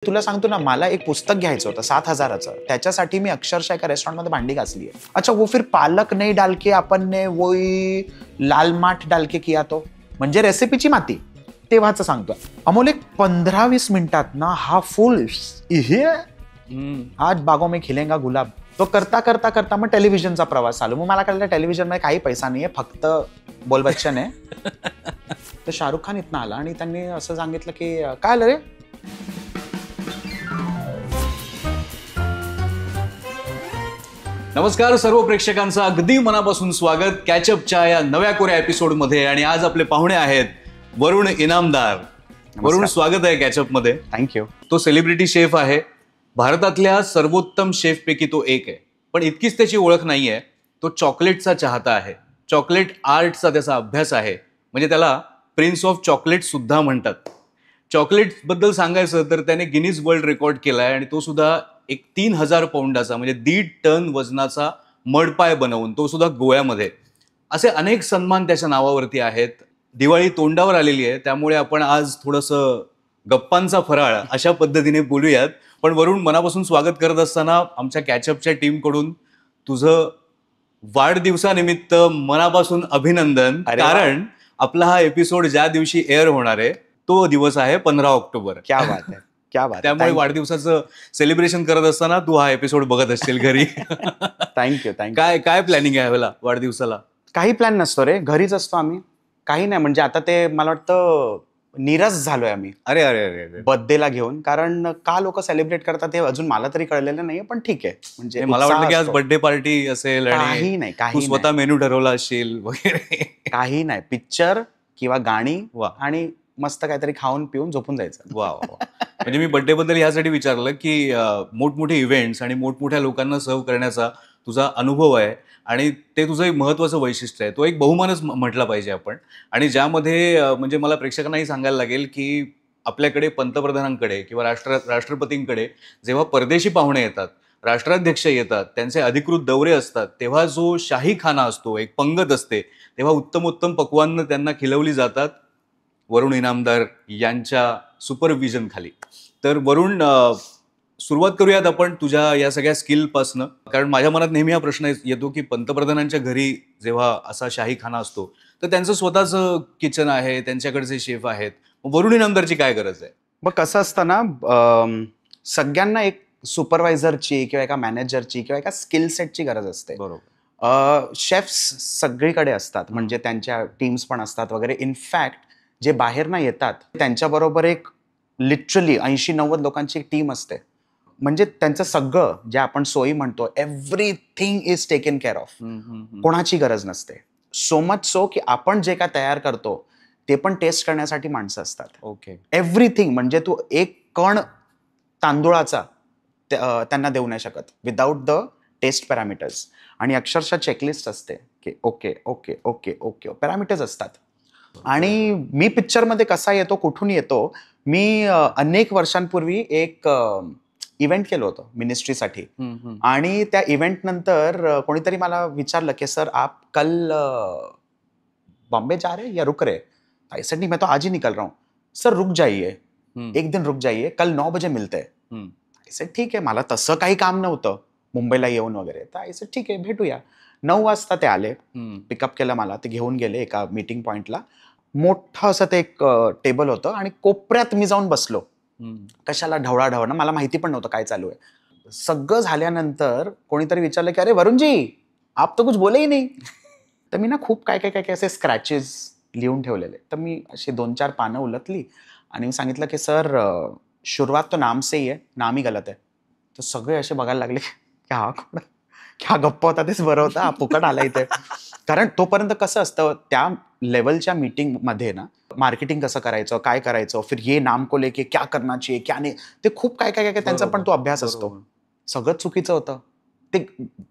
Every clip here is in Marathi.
तुला सांगतो ना, मला एक पुस्तक घ्यायचं होतं 7,000चं. त्याच्यासाठी मी अक्षरशः एका रेस्टॉरंटमध्ये भांडी घासली आहे. अच्छा वो फिर पालक नहीं डाल के अपन ने वही लाल माठ डाल के किया तो, म्हणजे रेसिपीची माती. तेव्हाच सांगतो अमोल, एक 15-20 मिनिटात ना हा फुल आज बागों में खिलेगा गुलाब तो करता करता करता मग टेलिव्हिजनचा प्रवास चालू. मग मला कळलं टेलिव्हिजन मध्ये काही पैसा नाहीये, फक्त बोल बच्चन आहे. तर शाहरुख खान इथनं आला आणि त्यांनी असं सांगितलं की काय आलं रे. नमस्कार सर्व प्रेक्षकांचं अगदी मनापासून स्वागत कॅचअपच्या या नव्या कोऱ्या एपिसोडमध्ये. आणि आज आपले पाहुणे आहेत वरुण इनामदार. वरुण, स्वागत आहे कॅचअप मध्ये. थँक्यू. तो सेलिब्रिटी शेफ आहे. भारतातल्या सर्वोत्तम शेफ पैकी तो एक आहे. पण इतकीच त्याची ओळख नाहीये, तो चॉकलेटचा चाहता आहे. चॉकलेट आर्टचा त्याचा अभ्यास आहे. म्हणजे त्याला प्रिन्स ऑफ चॉकलेट सुद्धा म्हणतात. चॉकलेट बद्दल सांगायचं तर त्याने गिनीज वर्ल्ड रेकॉर्ड केलाय आणि तो सुद्धा एक 3,000 पौंडाचा म्हणजे 1.5 टन वजनाचा मडपाय बनवून, तो सुद्धा गोव्यामध्ये. असे अनेक सन्मान त्याच्या नावावरती आहेत. दिवाळी तोंडावर आलेली आहे, त्यामुळे आपण आज थोडंसं गप्पांचा फराळ अशा पद्धतीने बोलूयात. पण वरुण, मनापासून स्वागत करत असताना आमच्या कॅचअपच्या टीमकडून तुझं वाढदिवसानिमित्त मनापासून अभिनंदन. कारण आपला हा एपिसोड ज्या दिवशी एअर होणार आहे तो दिवस आहे 15 ऑक्टोबर. क्या बात आहे, क्या बात. त्यामुळे वाढदिवसाचं सेलिब्रेशन करत असताना तू हा एपिसोड बघत असशील घरी. Thank you thank you. काय प्लॅनिंग आहे ह्याला वाढदिवसाला? काही प्लॅन नसतो रे, घरीच असतो आम्ही. काही नाही, म्हणजे आता ते मला वाटतं निराश झालोय आम्ही अरे अरे अरे बर्थडेला घेऊन. कारण का लोक सेलिब्रेट करतात हे अजून मला तरी कळलेलं नाहीये, पण ठीक आहे. म्हणजे मला वाटलं की आज बर्थडे पार्टी असेल काही नाही, तू काही स्वतः मेनू ठरवला असशील वगैरे. काही नाही. पिक्चर किंवा गाणी वा. आणि मस्त काहीतरी खाऊन पिऊन झोपून जायचं. वा. म्हणजे मी बर्थडे बद्दल यासाठी विचारलं की मोठमोठे इव्हेंट्स आणि मोठमोठ्या लोकांना सर्व्ह करण्याचा तुझा अनुभव आहे आणि ते तुझं एक महत्वाचं वैशिष्ट्य आहे. तो एक बहुमानच म्हटला पाहिजे आपण. आणि ज्यामध्ये म्हणजे मला प्रेक्षकांनाही सांगायला लागेल की आपल्याकडे पंतप्रधानांकडे किंवा राष्ट्रपतींकडे जेव्हा परदेशी पाहुणे येतात, राष्ट्राध्यक्ष येतात, त्यांचे अधिकृत दौरे असतात, तेव्हा जो शाही खाना असतो, एक पंगत असते, तेव्हा उत्तम पक्वान्न त्यांना खिलवली जातात वरुण इनामदार यांच्या सुपरविजन खाली. तर वरुण, सुरुवात करूयात आपण तुझ्या या सगळ्या स्किलपासनं. कारण माझ्या मनात नेहमी हा प्रश्न येतो की पंतप्रधानांच्या घरी जेव्हा असा शाही खाना असतो तर त्यांचं स्वतःचं किचन आहे, त्यांच्याकडचे शेफ आहेत. वरुण इनामदारची काय गरज आहे? मग कसं असतं ना, सगळ्यांना एक सुपरवायझरची किंवा एका मॅनेजरची किंवा एका स्किल सेटची गरज असते. बरोबर. शेफ्स सगळीकडे असतात, म्हणजे त्यांच्या टीम्स पण असतात वगैरे. इनफॅक्ट जे बाहेर ना येतात त्यांच्याबरोबर एक लिटरली 80-90 लोकांची एक टीम असते. म्हणजे त्यांचं सगळं जे आपण सोयी म्हणतो, everything is taken care of. कोणाची गरज नसते. सो मच सो की आपण जे काय तयार करतो ते पण टेस्ट करण्यासाठी माणसं असतात. ओके. एव्हरीथिंग, म्हणजे तू एक कण तांदूळाचा त्यांना देऊ नाही शकत विदाऊट द टेस्ट पॅरामीटर्स. आणि अक्षरशः चेकलिस्ट असते की okay okay okay okay parameters असतात. आणि मी पिक्चरमध्ये कसा येतो, कुठून येतो, मी अनेक वर्षांपूर्वी एक इव्हेंट केलं होतं मिनिस्ट्रीसाठी. आणि त्या इव्हेंट नंतर कोणीतरी मला विचारलं की सर आप कल बॉम्बे जा रहे या रुक रहे? आई सेड नहीं, मैं तो आज ही निकल रहा हूँ. सर रुक जाइए, एक दिन रुक जाइए, कल 9 बजे मिलते हैं. आई सेड ठीक आहे. मला तसं काही काम नव्हतं मुंबईला येऊन वगैरे. तर आई सेड ठीक आहे, भेटूया. 9 वाजता ते आले, पिकअप केलं मला, ते घेऊन गेले एका मीटिंग पॉइंटला. मोठं असं ते एक टेबल होतं आणि कोपऱ्यात मी जाऊन बसलो. कशाला ढवळाढवळ, मला माहिती पण नव्हतं काय चालू आहे. सगळं झाल्यानंतर कोणीतरी विचारलं की अरे वरुणजी आप तो कुछ बोले ही नहीं. तर मी ना खूप काय असे स्क्रॅचेस लिहून ठेवलेले. तर मी अशी 2-4 पानं उलटली आणि मी सांगितलं की सर शुरुआत तो नाम से ही है, नाम ही गलत है. तर सगळे असे बघायला लागले की हा क्या गप्पा होता, तेच बरं होतं, हा फुकट आला इथे. कारण तोपर्यंत कसं असतं त्या लेवलच्या मीटिंग मध्ये ना, मार्केटिंग कसं करायचं, काय करायचं, फिर ये नाम को लेके क्या करना चाहिए क्या नाही, ते खूप काय त्यांचा पण तो अभ्यास असतो. सगळं चुकीचं होतं ते.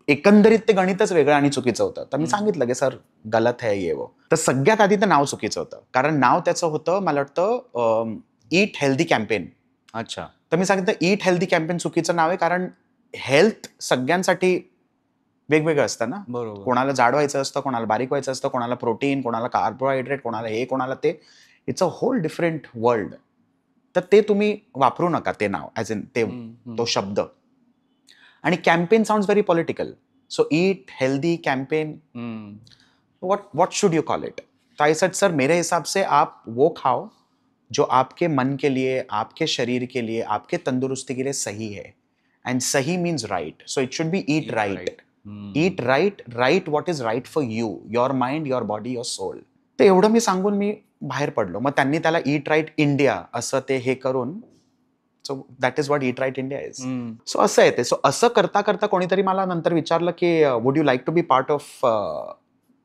एकंदरीत ते गणितच वेगळं आणि चुकीचं होतं. तर मी सांगितलं की सर गलत है ये वो. तर सगळ्यात आधी तर नाव चुकीचं होतं. कारण नाव त्याचं होतं, मला वाटतं ईट हेल्दी कॅम्पेन. अच्छा. तर मी सांगितलं ईट हेल्दी कॅम्पेन चुकीचं नाव आहे, कारण हेल्थ सगळ्यांसाठी वेगवेगळं असतं ना. बरोबर. कोणाला जाड व्हायचं असतं, कोणाला बारीक व्हायचं असतं, कोणाला प्रोटीन, कोणाला कार्बोहायड्रेट, कोणाला हे, कोणाला ते. It's a whole different world. तर ते तुम्ही वापरू नका ते नाव ॲज इन ते तो शब्द. आणि campaign sounds very political. So eat healthy campaign, what should you call it? तो आई सेड सर मेरे हिसाब से आप वो खाओ जो आपके मन के लिए, आपके शरीर के लिए, आपके तंदुरुस्ती के लिए सही है. एंड सही means right. So it should be eat right. Eat right, right what is right for you, your mind, your body, your soul. ते एवढं मी सांगून मी बाहेर पडलो. मग त्यांनी त्याला ईट राईट इंडिया असं ते हे करून, so that is what eat right India is. So असं आहे ते. सो असं करता करता कोणीतरी मला नंतर विचारलं की would you like to be part of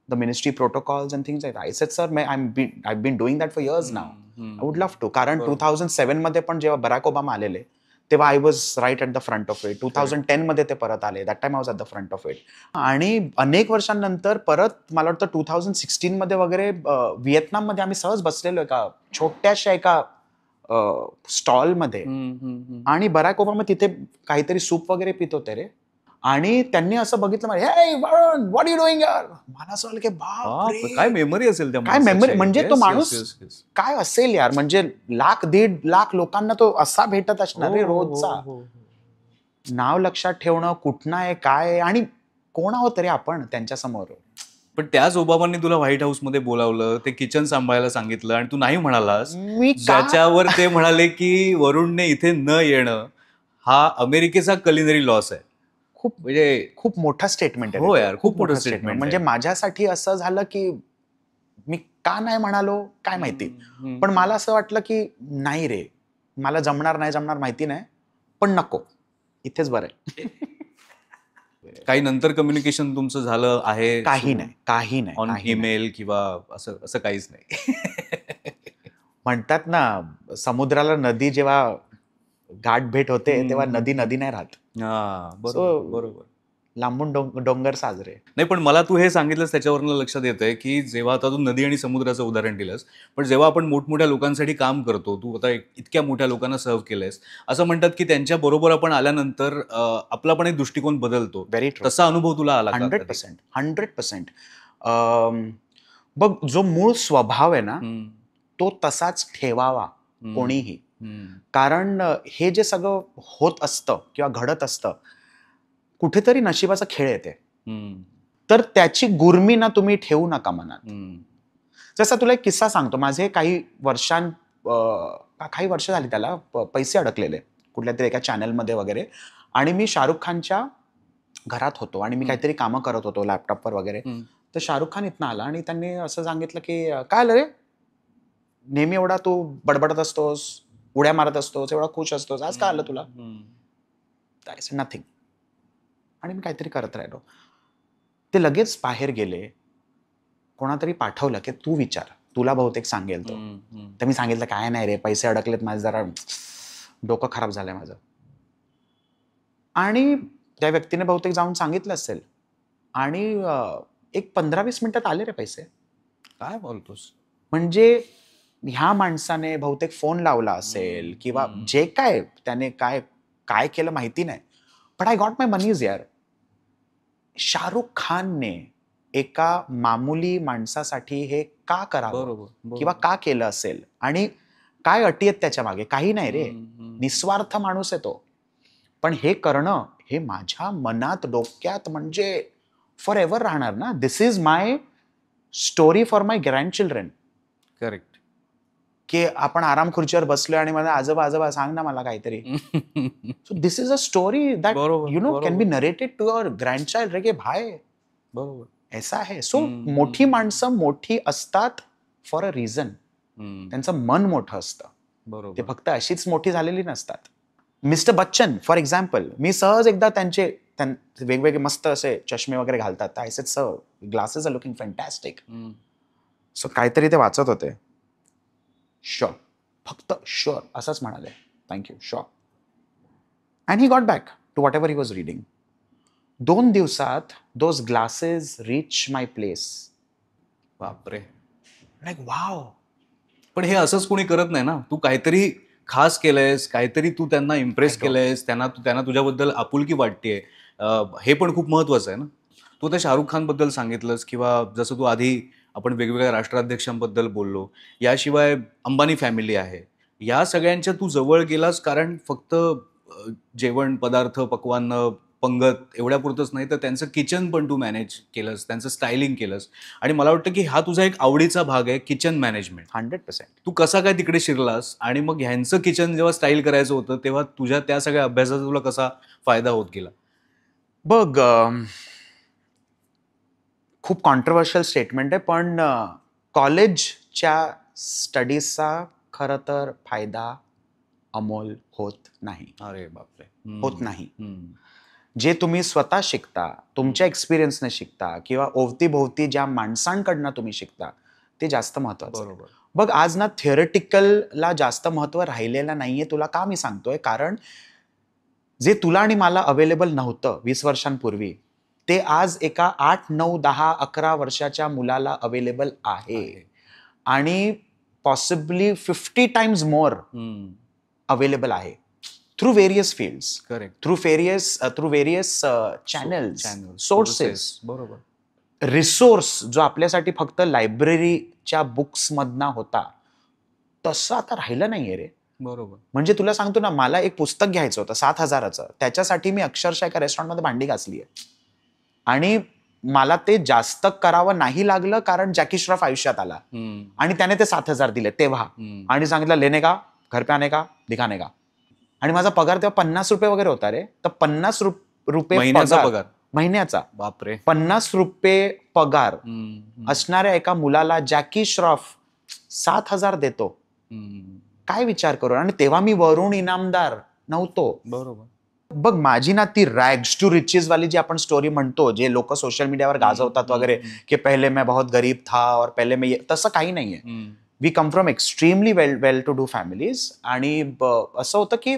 the ministry protocols and things like that. I said sir I been doing that for years now. I would love to. कारण 2007 मध्ये पण जेव्हा बराक ओबामा आलेले तेव्हा I was right at the front of it. 2010 मध्ये ते परत आले. That time I was at the front of it. आणि अनेक वर्षांनंतर परत मला वाटतं 2016 मध्ये वगैरे व्हिएतनाममध्ये आम्ही सहज बसलेलो एका छोट्याशा एका स्टॉलमध्ये. आणि बराक ओबामा तिथे काहीतरी सूप वगैरे पित होते रे. आणि त्यांनी असं बघितलं, हे वरुण, व्हॉट यू डुईंग यार. मला असं वाटलं की बाप काय मेमरी असेल त्या काय माणसाची. मेमरी. म्हणजे तो Yes, माणूस yes, yes, yes. काय असेल यार. म्हणजे 1,00,000-1,50,000 लोकांना तो असा भेटत असणार रे हो, हो, रोजचा. हो, हो. नाव लक्षात ठेवणं, कुठनं आहे, काय आहे, आणि कोण आहोत रे आपण त्यांच्या समोर. पण त्याच ओबामांनी तुला व्हाईट हाऊसमध्ये बोलावलं, ते किचन सांभाळायला सांगितलं आणि तू नाही म्हणालास. मी का ज्याच्यावर ते म्हणाले की वरुणने इथे न येणं हा अमेरिकेचा कलिनरी लॉस आहे. खूप म्हणजे खूप मोठा स्टेटमेंट आहे. हो रे तो. यार, खूप मोठं statement म्हणजे आहे. माझ्यासाठी असं झालं की मी का नाही म्हणालो काय माहिती. पण मला असं वाटलं की नाही रे, मला जमणार नाही जमणार माहिती नाही, पण नको, इथेच बरं आहे. काही नंतर कम्युनिकेशन तुमचं झालं आहे? काही नाही, काही नाही, ऑन काही नाही. ईमेल किंवा असं असं काहीच नाही? म्हणतात ना, समुद्राला नदी जेव्हा गाठ भेट होते तेव्हा नदी नदी नाही राहत. हा, So, बरोबर बरोबर. लांबून डोंगर साजरे. नाही, पण मला तू हे सांगितलंस त्याच्यावरनं लक्षात येतंय की जेव्हा आता तू नदी आणि समुद्राचं उदाहरण दिलंस, पण जेव्हा आपण मोठमोठ्या लोकांसाठी काम करतो, तू आता इतक्या मोठ्या लोकांना सर्व्ह केलंयस, असं म्हणतात की त्यांच्या बरोबर आपण आल्यानंतर आपला पण एक दृष्टिकोन बदलतो. Very true. तसा अनुभव तुला आला का कधी? 100%. 100%. बघ, जो मूळ स्वभाव आहे ना तो तसाच ठेवावा कोणीही. कारण हे जे सगळं होत असतं किंवा घडत असतं, कुठेतरी नशिबाचा खेळ येते. तर त्याची गुर्मी ना तुम्ही ठेवू नका मनात. जसा तुला एक किस्सा सांगतो. माझे काही वर्ष झाली त्याला पैसे अडकलेले कुठल्या तरी एका चॅनलमध्ये वगैरे. आणि मी शाहरुख खानच्या घरात होतो आणि मी काहीतरी कामं करत होतो लॅपटॉपवर वगैरे. तर शाहरुख खान इथनं आला आणि त्यांनी असं सांगितलं की काय आलं रे, नेहमी एवढा तू बडबडत असतोस, उड्या मारत असतोस, एवढा खुश असतोस, आज काय आलं तुला? नथिंग. आणि मी काहीतरी करत राहिलो. ते लगेच बाहेर गेले. कोणातरी पाठवलं की तू विचार, तुला बहुतेक सांगेल तो. तर मी सांगितलं काय नाही रे, पैसे अडकलेत माझे, जरा डोकं खराब झालंय माझं. आणि त्या व्यक्तीने बहुतेक जाऊन सांगितलं असेल आणि एक 15-20 मिनिटात आले रे पैसे. काय बोलतोस? म्हणजे ह्या माणसाने बहुतेक फोन लावला असेल किंवा जे काय त्याने काय काय केलं माहिती नाही, बट आय गॉट माय मनीज यार. शाहरुख खानने एका मामुली माणसासाठी हे का करावं बरोबर. किंवा का केलं असेल आणि काय अटी आहेत त्याच्या मागे? काही नाही रे, निस्वार्थ माणूस आहे तो. पण हे करणं हे माझ्या मनात, डोक्यात म्हणजे फॉर एव्हर राहणार ना. This is my story for my grandchildren. Correct. की आपण आराम खुर्चीवर बसलोय आणि मला आजोबा सांग ना मला काहीतरी. So this is a story that you know can be narrated to your grandchild. रे के भाई, बरोबर. ऐसा आहे. सो मोठी माणसं मोठी असतात फॉर अ रिझन. त्यांचं मन मोठं असतं. बरोबर. ते फक्त अशीच मोठी झालेली नसतात. मिस्टर बच्चन फॉर एक्झाम्पल, मी सहज एकदा त्यांचे वेगवेगळे मस्त असे चष्मे वगैरे घालतात. I said sir, glasses are looking fantastic. So काहीतरी ते वाचत होते. शुअर, फक्त शुअर असंच म्हणाले. Thank you, sure. And he got back to whatever he was reading. 2 दिवसात those glasses reach my place. बापरे. Like wow. पण हे असंच कोणी करत नाही ना. तू काहीतरी खास केलंयस, काहीतरी तू त्यांना इम्प्रेस केलंयस, त्यांना तुझ्याबद्दल आपुलकी वाटतेय. हे पण खूप महत्वाचं आहे ना. तू आता शाहरुख खान बद्दल सांगितलंस किंवा जसं तू आधी आपण वेगवेगळ्या राष्ट्राध्यक्षांबद्दल बोललो. याशिवाय अंबानी फॅमिली आहे. या सगळ्यांच्या तू जवळ गेलास कारण फक्त जेवण पदार्थ पक्वान्न पंगत एवढ्यापुरतंच नाही तर त्यांचं किचन पण तू मॅनेज केलंस, त्यांचं स्टायलिंग केलंस. आणि मला वाटतं की हा तुझा एक आवडीचा भाग आहे, किचन मॅनेजमेंट. 100%. तू कसा काय तिकडे शिरलास आणि मग ह्यांचं किचन जेव्हा स्टाईल करायचं होतं तेव्हा तुझ्या त्या सगळ्या अभ्यासाचा तुला कसा फायदा होत गेला? बघ, खूप कॉन्ट्रोवर्शियल स्टेटमेंट आहे, पण कॉलेजच्या स्टडीजचा खरं तर फायदा अमोल होत नाही. अरे बापरे. होत नाही. जे तुम्ही स्वतः शिकता, तुमच्या एक्सपिरियन्सने शिकता किंवा अवतीभोवती ज्या माणसांकडनं तुम्ही शिकता, ते जास्त महत्वाचं आहे. बरोबर. बघ, आज ना थिअरिटिकलला जास्त महत्व राहिलेलं नाहीये. तुला का मी सांगतोय? कारण जे तुला आणि मला अवेलेबल नव्हतं 20 वर्षांपूर्वी, ते आज एका 8, 9, 10, 11 वर्षाच्या मुलाला अवेलेबल आहे. आणि पॉसिबली 50 टाइम्स मोर अवेलेबल आहे through various fields, correct. Through various channels, sources. बरोबर. रिसोर्स जो आपल्यासाठी फक्त लायब्ररीच्या बुक्समधनं होता, तसं आता राहिलं नाहीये रे. बरोबर. म्हणजे तुला सांगतो ना, मला एक पुस्तक घ्यायचं होतं 7,000चं. त्याच्यासाठी मी अक्षरशः एका रेस्टॉरंटमध्ये भांडी घासली आहे. आणि मला ते जास्त करावं नाही लागलं कारण जॅकी श्रॉफ आयुष्यात आला आणि त्याने ते 7,000 दिले तेव्हा आणि सांगितलं, लेने का, घर पे आने का, दिखाने का. आणि माझा पगार तेव्हा 50 रुपये वगैरे होता रे. तर 50 रुपये महिन्याचा पगार. महिन्याचा बापरे. 50 रुपये पगार असणाऱ्या एका मुलाला जॅकी श्रॉफ 7,000 देतो. काय विचार करू. आणि तेव्हा मी वरुण इनामदार नव्हतो. बरोबर. बघ, माझी ना ती रॅग्स टू रिचेस वाली जी आपण स्टोरी म्हणतो, जे लोक सोशल मीडियावर गाजवतात वगैरे, की पहिले मैं बहुत गरीब था और पहिले मैं, तसं काही नाहीये. We come from extremely well to do families. आणि असं होतं की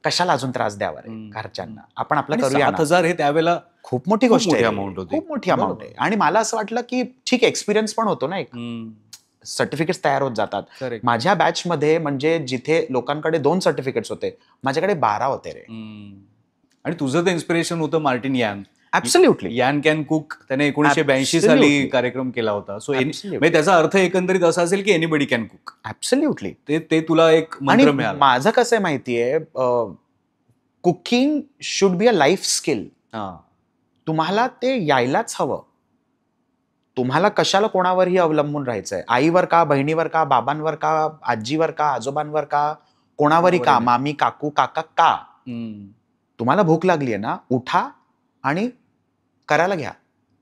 कशाला अजून त्रास द्यावा रे घरच्यांना, आपण आपलं करूया ना. 7,000 हे त्यावेळेला खूप मोठी गोष्ट आहे. अमाऊंट होती. खूप मोठी अमाऊंट आहे. आणि मला असं वाटलं की ठीक, एक्सपिरियन्स पण होतो ना, एक सर्टिफिकेट्स तयार होत जातात. माझ्या बॅचमध्ये म्हणजे जिथे लोकांकडे 2 सर्टिफिकेट्स होते, माझ्याकडे 12 होते रे. आणि तुझं ते इन्स्पिरेशन होतं मार्टिन यांग. ऍब्सोल्युटली. यान कॅन कुक त्याने 1982 साली कार्यक्रम केला होता. सो म्हणजे त्याचा अर्थ एकंदरीत असा असेल की एनीबडी कॅन कुक. ऍब्सोल्युटली. ते तुला एक मंत्र मिळाला. माझं कसं आहे माहितीये, cooking should be a life skill. तुम्हाला ते यायलाच हवं. तुम्हाला कशाला कोणावरही अवलंबून राहायचंय. आईवर का, बहिणीवर का, बाबांवर का, आजीवर का, आजोबांवर का, कोणावरही का, मामी, काकू, काका का. तुम्हाला भूक लागली आहे ना, उठा आणि करायला घ्या.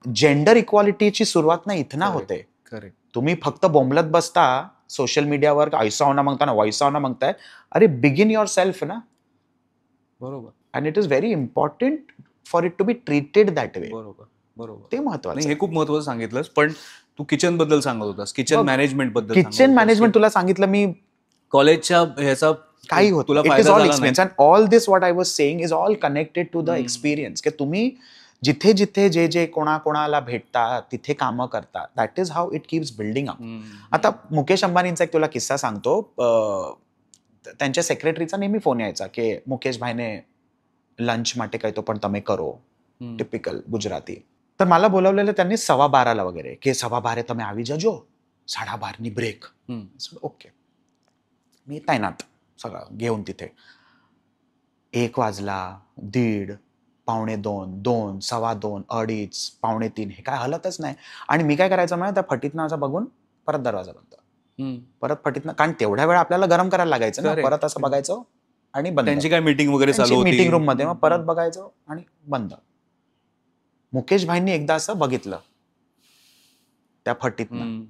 जेंडर इक्वालिटीची सुरुवात ना इथना होते. तुम्ही फक्त बोंबलत बसता सोशल मीडियावर, ऐसा होना मागता ना, वैसा होना मागताय. अरे, बिगिन युअर सेल्फ ना. बरोबर. And it is very important for it to be treated that way. बरोबर. ते महत्वाचं. हे खूप महत्वाचं सांगितलंस. पण तू किचन बद्दल सांगत होतास, किचन मॅनेजमेंट बद्दल. किचन मॅनेजमेंट तुला सांगितलं मी, कॉलेजच्या ह्याचा काही होत. तुला it is all experience. And all this what I was saying is all connected to the experience. की तुम्ही जिथे जिथे जे कोणाला भेटता, तिथे कामं करता. That is how it keeps building up. आता मुकेश अंबानींचा एक तुला किस्सा सांगतो. त्यांच्या सेक्रेटरीचा नेहमी फोन यायचा की मुकेश भाईने लंच માટે કહી તો પણ તમે કરો. टिपिकल गुजराती. तर मला बोलवलेलं त्यांनी 12:15 वगैरे, की 12:15 તમે આવી જજો, 12:30 ब्रेक. ओके. मी तैनात सगळं घेऊन तिथे. 1 वाजला, 1:30, 1:45, 2, 2:15, 2:30, 2:45, हे काय हलतच नाही. आणि मी काय करायचं माहिती, त्या फटीतनं असं बघून परत दरवाजा बंद. परत फटीतनं, कारण तेवढ्या वेळ आपल्याला गरम करायला लागायचं ना. परत असं बघायचं आणि बंद. त्यांची काय मीटिंग वगैरे चालू होती मीटिंग रूम मध्ये, मग परत बघायचं आणि बंद. मुकेश भाईंनी एकदा असं बघितलं त्या फटीतनं.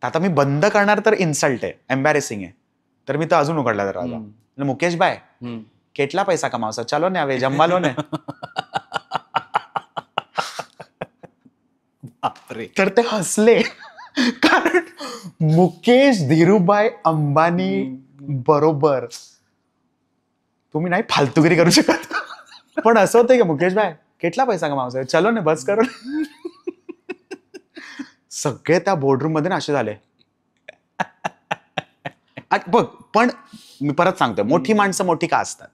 आता मी बंद करणार तर इन्सल्ट आहे, एम्बॅरेसिंग आहे. तर मी तर अजून उघडला दरवाजा. मुकेश भाई, કેટલા પૈસા કમાવશો, ચલો ને હવે જમવા લો ને. तर ते हसले. कारण मुकेश धीरूभाई अंबानी बरोबर तुम्ही नाही फालतुगिरी करू शकत. पण असं होतं की मुकेश भाई કેટલા પૈસા કમાવશો, चलो ने बस करो. सगळे त्या बोर्डरूम मध्ये ना असे झाले. बघ, पण मी परत सांगतोय, मोठी माणसं मोठी का असतात,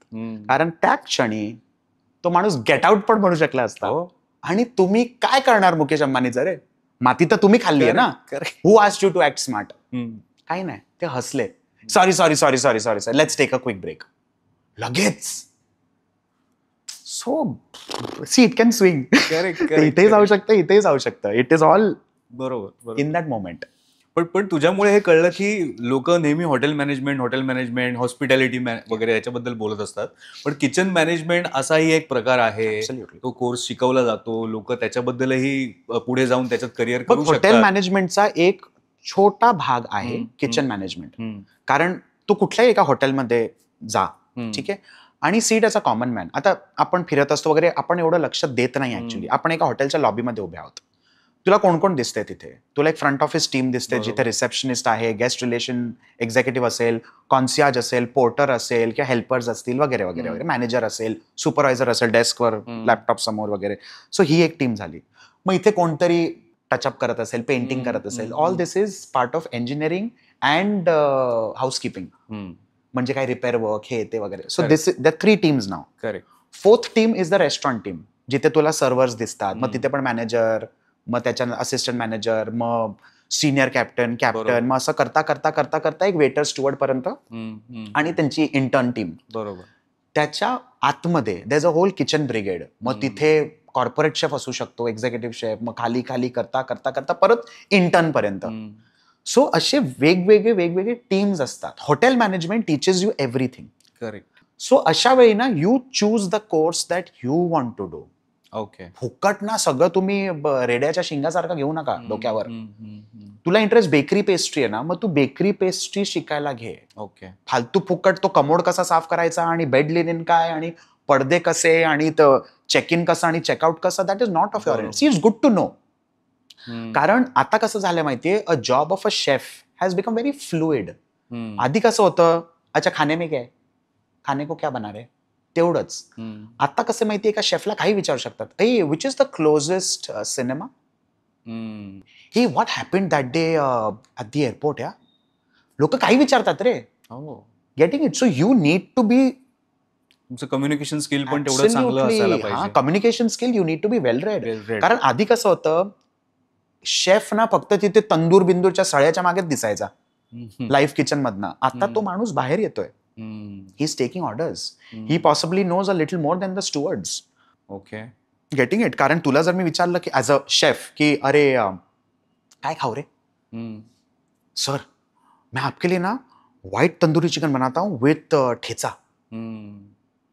कारण त्या क्षणी तो माणूस गेट आउट पण म्हणू शकला असता. आणि तुम्ही काय करणार मुकेश अंबानीचं रे, माती तर तुम्ही खाल्ली आहे ना. Who asked you to act smart. काही नाही. ते हसले. Sorry let's take a quick break. लगेच. So see it can swing. Correct, इथे जाऊ शकतं, इथे जाऊ शकतं. इट इज ऑल बरोबर इन दॅट मोमेंट. पण तुझ्यामुळे हे कळलं की लोक नेहमी हॉटेल मॅनेजमेंट हॉस्पिटॅलिटी वगैरे याच्याबद्दल बोलत असतात, पण किचन मॅनेजमेंट असाही एक प्रकार आहे. Absolutely. तो कोर्स शिकवला जातो, लोक त्याच्याबद्दलही पुढे जाऊन त्याच्यात करिअर बघ, करू हॉटेल शकतात. मॅनेजमेंटचा एक छोटा भाग आहे हम्म, किचन मॅनेजमेंट. हम्म, कारण तू कुठल्याही एका हॉटेलमध्ये जा, हम्म, ठीक आहे, आणि seat as a common man. आता आपण फिरत असतो वगैरे, आपण एवढं लक्ष देत नाही ऍक्च्युली. आपण एका हॉटेलच्या लॉबीमध्ये उभे आहोत. तुला कोण कोण दिसतंय तिथे? तुला एक फ्रंट ऑफिस टीम दिसते, बरोबर. जिथे रिसेप्शनिस्ट आहे, गेस्ट रिलेशन एक्झिक्युटिव्ह असेल, कॉन्सियाज असेल, पोर्टर असेल किंवा हेल्पर्स असतील वगैरे वगैरे वगैरे, मॅनेजर असेल, सुपरवायझर असेल, डेस्कवर लॅपटॉप समोर वगैरे. सो ही एक टीम झाली. मग इथे कोणतरी टचअप करत असेल, पेंटिंग करत असेल. All this is part of engineering and housekeeping. म्हणजे काय रिपेअर वर्क हे ते वगैरे. So this the 3 teams now. Correct. 4th team is the restaurant team, जिथे तुला सर्व्हर्स दिसतात. मग तिथे पण मॅनेजर, मग त्याच्या असिस्टंट मॅनेजर, मग सिनियर कॅप्टन, मग असं करता करता करता करता एक वेटर स्टुअर्ड पर्यंत, आणि त्यांची इंटर्न टीम. बरोबर. त्याच्या आतमध्ये there is a whole kitchen brigade. मग तिथे कॉर्पोरेट शेफ असू शकतो, एक्झिक्युटिव्ह शेफ, मग खाली खाली करता करता करता परत इंटर्न पर्यंत. सो असे वेगवेगळे टीम्स असतात. Hotel management teaches you everything. Correct. So अशा वेळी ना, you choose the course that you want to do. Okay. फुकट ना सगळं तुम्ही रेड्याच्या शिंगासारखं घेऊ नका डोक्यावर. तुला इंटरेस्ट बेकरी पेस्ट्री आहे ना, मग तू बेकरी पेस्ट्री शिकायला घे. ओके. फालतू फुकट तो कमोड कसा साफ करायचा, आणि बेड लिनिन काय, आणि पडदे कसे, आणि चेक इन कसं आणि चेकआउट कसं, that is not of your. See, it's good to know. कारण आता कसं झालं माहितीये, a job of a chef has become very fluid. आधी कसं होतं, अच्छा खाने में क्या है, खाने को क्या बना रहे, तेवढंच. आता कसं माहितीये का, शेफला काही विचारू शकतात. ए, which is the closest cinema, हे what happened that day at the airport. या लोक काही विचारतात रे. Getting it. So you need to be, तुमचं कम्युनिकेशन स्किल पण तेवढं चांगलं असायला पाहिजे. Communication skill you need to be well read. कारण आधी कसं होतं, शेफ ना फक्त तिथे तंदूर बिंदूरच्या सळ्याच्या मागेच दिसायचा लाईव्ह किचन मधनं. आता तो माणूस बाहेर येतोय. He is taking orders. He possibly knows a little more than the stewards. Okay. Getting it. कारण तुला जर मी विचारलं की ॲज अ शेफ की अरे काय खाऊ रे, सर मैं आपके लिए ना व्हाइट तंदूरी चिकन बनाता हूँ विथ ठेचा.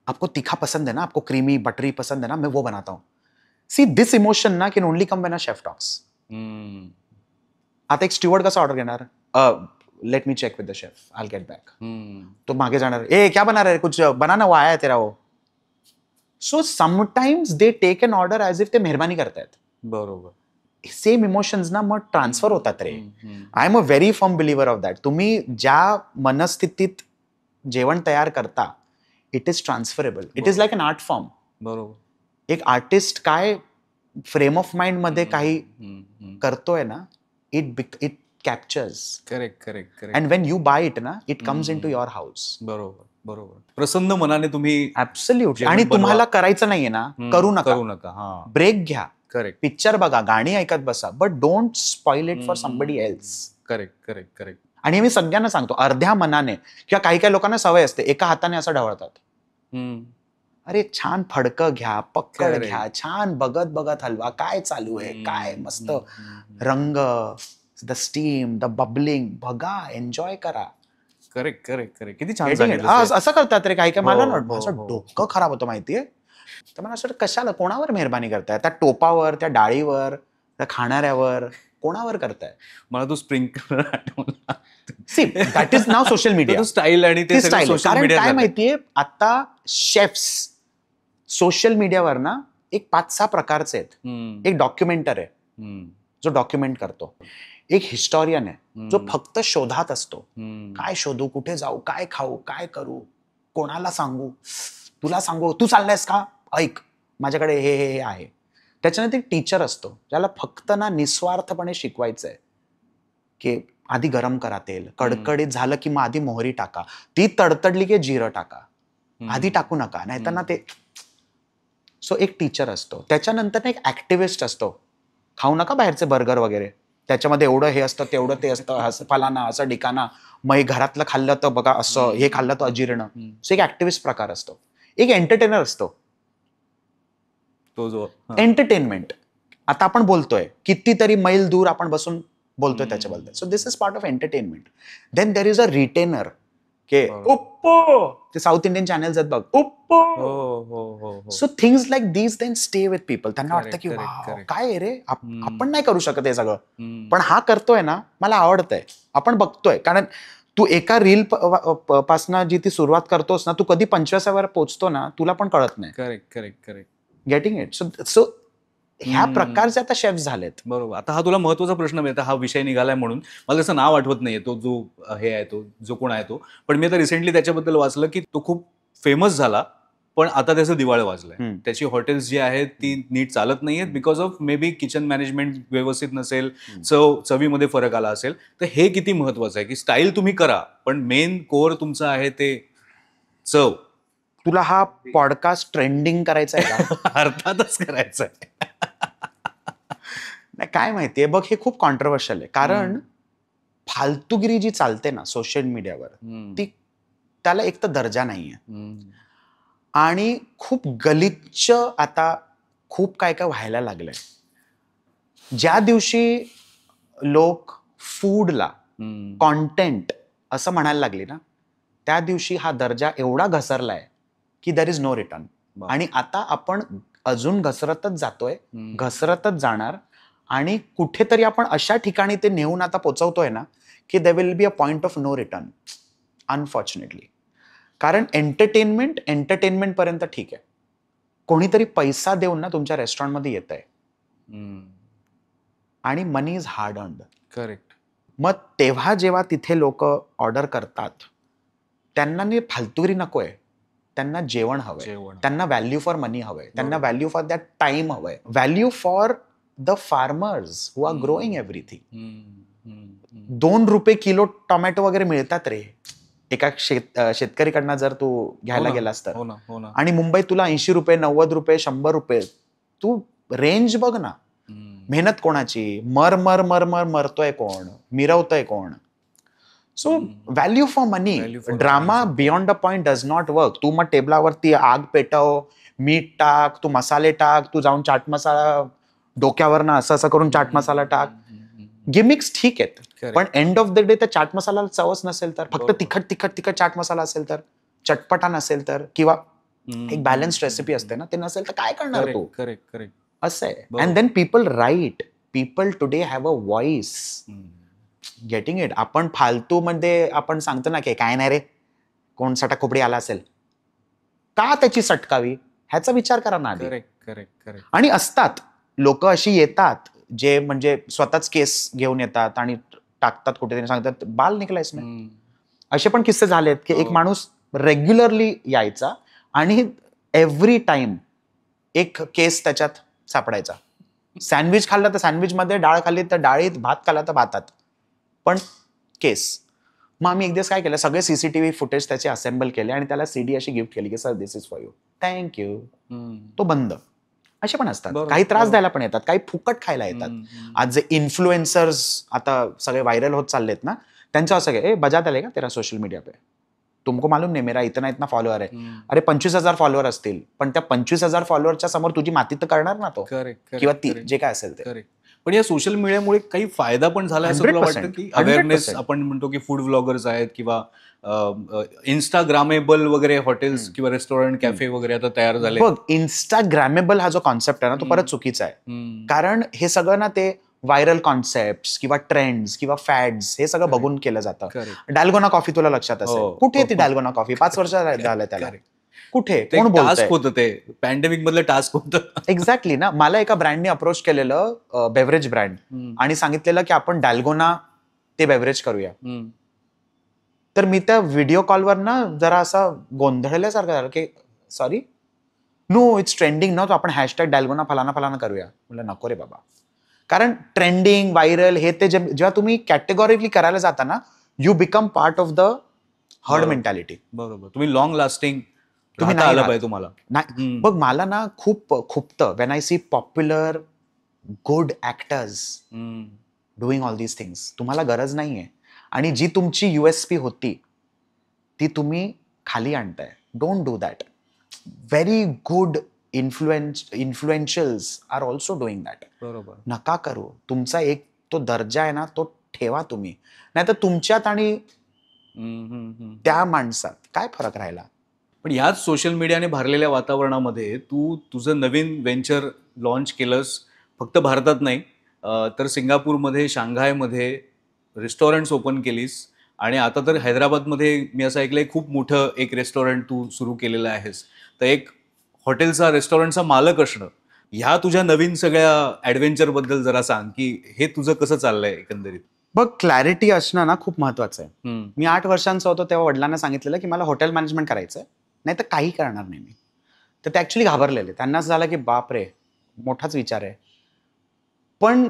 आपको तीखा पसंद है ना, आपको क्रीमी बटरी पसंद है ना, मैं वो बनाता हूँ. सी, दिस इमोशन ना can only come when a chef talks. आता एक स्टुअर्ड कसा ऑर्डर घेणार, let me check with the chef, I get back. तो मागे जाणार, ए क्या बना रहे, कुछ बनाना, वो आया तेरा वो. So sometimes they take an order as if ते मेहरबानी करतायत. बरोबर. सेम इमोशन्स ना मग ट्रान्सफर होतात रे. I am a very firm believer of that. तुम्ही ज्या मनस्थितीत जेवण तयार करता, it is transferable. It is like an art form. बरोबर. एक आर्टिस्ट काय फ्रेम ऑफ माइंड मध्ये काही करतोय ना, it captures. Correct. And when you buy it ना, it comes in to your house. बरोबर. प्रसन्न मनाने तुम्ही ऍब्सोल्युटली. आणि तुम्हाला करायचं नाहीये ना, करू नका. ब्रेक घ्या. करेक्ट. पिक्चर बघा, गाणी ऐकत बसा, but don't spoil it for somebody else. Correct. आणि मी सगळ्यांना सांगतो, अर्ध्या मनाने, किंवा काही काही लोकांना सवय असते एका हाताने असं ढवळतात. अरे छान फडकं घ्या, पक्कड घ्या, छान बघत बघत हलवा, काय चालू आहे, काय मस्त रंग, द स्टीम, द बबलिंग, बघा, एन्जॉय करा. करेक्ट. किती छान सांगितलं. असं करतात रे काही काय. मला हो, ना असं डोकं खराब होतं माहितीये. तर मला असं कशाला, कोणावर मेहरबानी करताय, त्या टोपावर, त्या डाळीवर, त्या खाणाऱ्यावर, कोणावर करताय. मला तो स्प्रिंकलर आठवला. See, that is now social media style. आणि ते स्टाईल. कारण काय माहितीये, आता शेफ्स सोशल मीडियावर ना एक 5-6 प्रकारचे आहेत. एक डॉक्युमेंटर आहे जो डॉक्युमेंट करतो. एक हिस्टॉरियन आहे जो फक्त शोधात असतो. काय शोधू, कुठे जाऊ, काय खाऊ, काय करू, कोणाला सांगू, तुला सांगू, तू चाललायस का, ऐक माझ्याकडे हे आहे. त्याच्यानंतर एक टीचर असतो ज्याला फक्त ना निस्वार्थपणे शिकवायचंय की आधी गरम करा तेल, कडकडीत झालं की मग आधी मोहरी टाका, ती तडतडली की जिरं टाका, आधी टाकू नका नाहीतर ना ते. सो एक टीचर असतो. त्याच्यानंतर एक ऍक्टिव्हिस्ट असतो, खाऊ नका बाहेरचे बर्गर वगैरे, त्याच्यामध्ये एवढं हे असतं, तेवढं ते असतं, असं फलाना असं डिकाना, मग हे घरातलं खाल्लं तर बघा असं, हे खाल्लं तर अजीर्ण. सो एक ऍक्टिव्हिस्ट प्रकार असतो, एक एंटरटेनर असतो, तो जो एंटरटेनमेंट. आता आपण बोलतोय कितीतरी मैल दूर आपण बसून बोलतोय त्याच्याबद्दल. So this is part of entertainment. Then there is a retainer, के उप्पो, ते साऊथ इंडियन चॅनल्स आहेत बघ, उप्पो. So things like these then stay with people. त्यांना वाटतं की वाव, काय आहे रे, आपण नाही करू शकत हे सगळं, पण हा करतोय ना, मला आवडतंय, आपण बघतोय. कारण तू एका रील पासनं जी ती सुरुवात करतोस ना, तू कधी 25व्या पोहोचतो ना, तुला पण कळत नाही. करेक्ट. Getting it. सो ह्या प्रकारचे आता शेफ्स झालेत. बरोबर. आता हा तुला महत्वाचा प्रश्न मिळतो, हा विषय निघालाय म्हणून. मला त्याचं नाव आठवत नाहीये, तो जो हे आहे, तो जो कोण आहे तो. पण मी आता रिसेंटली त्याच्याबद्दल वाचलं की तो खूप फेमस झाला, पण आता त्याचं दिवाळं वाजलंय. त्याची हॉटेल्स जी आहेत ती नीट चालत नाहीयेत because of may be kitchen management व्यवस्थित नसेल, चवीमध्ये फरक आला असेल. तर हे किती महत्वाचं आहे की स्टाईल तुम्ही करा, पण मेन कोर तुमचं आहे ते चव. तुला हा पॉडकास्ट ट्रेंडिंग करायचा आहे का? अर्थातच करायचं आहे. नाही, काय माहितीये बघ, हे खूप कॉन्ट्रोवर्शियल आहे. कारण फालतूगिरी जी चालते ना सोशल मीडियावर, ती त्याला एक तर दर्जा नाहीये, आणि खूप गलिच्छ आता खूप काय काय व्हायला लागलंय. ज्या दिवशी लोक फूडला कॉन्टेंट असं म्हणायला लागली ना, त्या दिवशी हा दर्जा एवढा घसरलाय की देर इज नो रिटर्न. आणि आता आपण अजून घसरतच जातोय, घसरतच जाणार, आणि कुठेतरी आपण अशा ठिकाणी ते नेऊन आता पोचवतोय ना की there will be a point of no return, unfortunately. कारण एंटरटेनमेंट पर्यंत ठीक आहे, कोणीतरी पैसा देऊन ना तुमच्या रेस्टॉरंटमध्ये येत आहे, आणि मनी इज हार्ड अर्न्ड. करेक्ट. मग तेव्हा जेव्हा तिथे लोक ऑर्डर करतात, त्यांना फालतुगिरी नकोय, त्यांना जेवण हवंय, त्यांना व्हॅल्यू फॉर मनी हवंय, त्यांना व्हॅल्यू फॉर दॅट टाइम हवंय, value for the farmers who are growing everything. 2 रुपये किलो टोमॅटो वगैरे मिळतात रे एका शेतकरीकडनं जर तू घ्यायला गेलास तर. आणि मुंबईत तुला 80 रुपये, 90 रुपये, 100 रुपये. तू रेंज बघ ना. मेहनत कोणाची, मरतोय कोण, मिरवतोय कोण. So value for money. Drama beyond a point does not work. तू मग टेबलावरती आग पेटव, मीठ टाक, तू मसाले टाक, तू जाऊन चाट मसाला डोक्यावरनं असं असं करून चाट मसाला टाक. गिमिक्स ठीक आहेत, पण एंड ऑफ द डे त्या चाट मसाल्याला चवच नसेल तर, फक्त तिखट चाट मसाला असेल तर, चटपटा नसेल तर, किंवा एक बॅलन्स्ड रेसिपी असते ना, ते नसेल तर काय करणार तू. करेक्ट. असं आहे. And then people right. People today have a voice. Getting it. आपण फालतू मध्ये आपण सांगतो ना की काय नाही रे, कोण सटा खोपडी आला असेल, का त्याची सटकावी ह्याचा विचार करा ना आधी. करेक्ट. आणि असतात लोक अशी येतात जे म्हणजे स्वतःच केस घेऊन येतात आणि टाकतात कुठेतरी, सांगतात बाल निघलायस नाही. असे पण किस्से झालेत की एक माणूस रेग्युलरली यायचा आणि एव्हरी टाइम एक केस त्याच्यात सापडायचा. सँडविच खाल्ला तर सँडविच मध्ये, डाळ खाल्ली तर डाळीत, भात खाल्ला तर भातात, पण केस. मग आम्ही एक दिवस काय केलं, सगळे सीसीटीव्ही फुटेज त्याचे असेंबल केले आणि त्याला सीडी अशी गिफ्ट केली की sir this is for you, thank you. तो बंद. असे पण असतात, काही त्रास द्यायला पण येतात, काही फुकट खायला येतात. आज जे इन्फ्लुएन्सर्स आता सगळे व्हायरल होत चाललेत ना, त्यांचं असं काय, बजा डाले का तेरा सोशल मीडिया पे, तुमको मालूम नाही मेरा इतना फॉलोअर आहे. अरे 25,000 फॉलोअर असतील, पण त्या 25,000 फॉलोअरच्या समोर तुझी माती तर करणार ना तो, किंवा ती जे काय असेल ते. पण या सोशल मीडियामुळे काही फायदा पण झाला असं तुला वाटतं की अवेअरनेस, आपण म्हणतो की फूड व्लॉगर्स आहेत किंवा इन्स्टाग्रामेबल वगैरे हॉटेल्स किंवा रेस्टॉरंट, कॅफे वगैरे आता तयार झाले. बघ, इन्स्टाग्रामेबल हा जो कॉन्सेप्ट आहे ना, तो परत चुकीचा आहे. कारण हे सगळं ना ते व्हायरल कॉन्सेप्ट किंवा ट्रेंड्स किंवा फॅड्स हे सगळं बघून केलं जातं. डाल्गोना कॉफी तुला लक्षात असेल, कुठे ती डाल्गोना कॉफी? 5 वर्ष झालं त्याला. कुठे, कोण बोलतंय? टास्क होतं ते, पॅन्डेमिक मधलं टास्क होतं. एक्झॅक्टली ना. मला एका ब्रँडने अप्रोच केलेलं, बेव्हरेज ब्रँड, आणि सांगितलेलं की आपण डाल्गोना ते बेव्हरेज करूया. तर मी त्या व्हिडिओ कॉलवर ना जरा असा गोंधळल्यासारखं झालं की सॉरी, नो इट्स ट्रेंडिंग ना, तो आपण हॅशटॅग डाल्गोना फलाना करूया. म्हटलं नको रे बाबा. कारण ट्रेंडिंग, व्हायरल हे ते जेव्हा तुम्ही कॅटेगॉरिकली करायला जाता ना, you become part of the heard mentality. बरोबर. तुम्ही लॉंग लास्टिंग तुम्ही आलं पाहिजे तुम्हाला. नाही बघ, मला ना खूप खुपतं when I see popular good actors doing all these things. तुम्हाला गरज नाही आहे. आणि जी तुमची USP होती ती तुम्ही खाली आणताय. Don't do that. Very good influentials are also doing that. बरोबर. नका करू. तुमचा एक तो दर्जा आहे ना, तो ठेवा तुम्ही. नाहीतर तुमच्यात आणि त्या माणसात काय फरक राहिला? पण ह्याच सोशल मीडियाने भरलेल्या वातावरणामध्ये तू तुझं नवीन व्हेंचर लॉन्च केलंस. फक्त भारतात नाही, तर सिंगापूरमध्ये, शांघायमध्ये रेस्टॉरंट्स ओपन केलीस आणि आता तर हैदराबादमध्ये मी असं ऐकलंय खूप मोठं एक रेस्टॉरंट तू सुरू केलेलं आहेस. तर एक हॉटेलचा, रेस्टॉरंटचा मालक असणं, ह्या तुझ्या नवीन सगळ्या ॲडव्हेंचरबद्दल जरा सांग, की हे तुझं कसं चाललंय एकंदरीत? बघ, क्लॅरिटी असणं ना खूप महत्वाचं आहे. हम्म. मी 8 वर्षांचा होतो तेव्हा वडिलांना सांगितलेलं की मला हॉटेल मॅनेजमेंट करायचं आहे, नाही तर काही करणार नाही मी. तर ते ॲक्च्युली घाबरलेले. त्यांना असं झालं की बाप रे, मोठाच विचार आहे. पण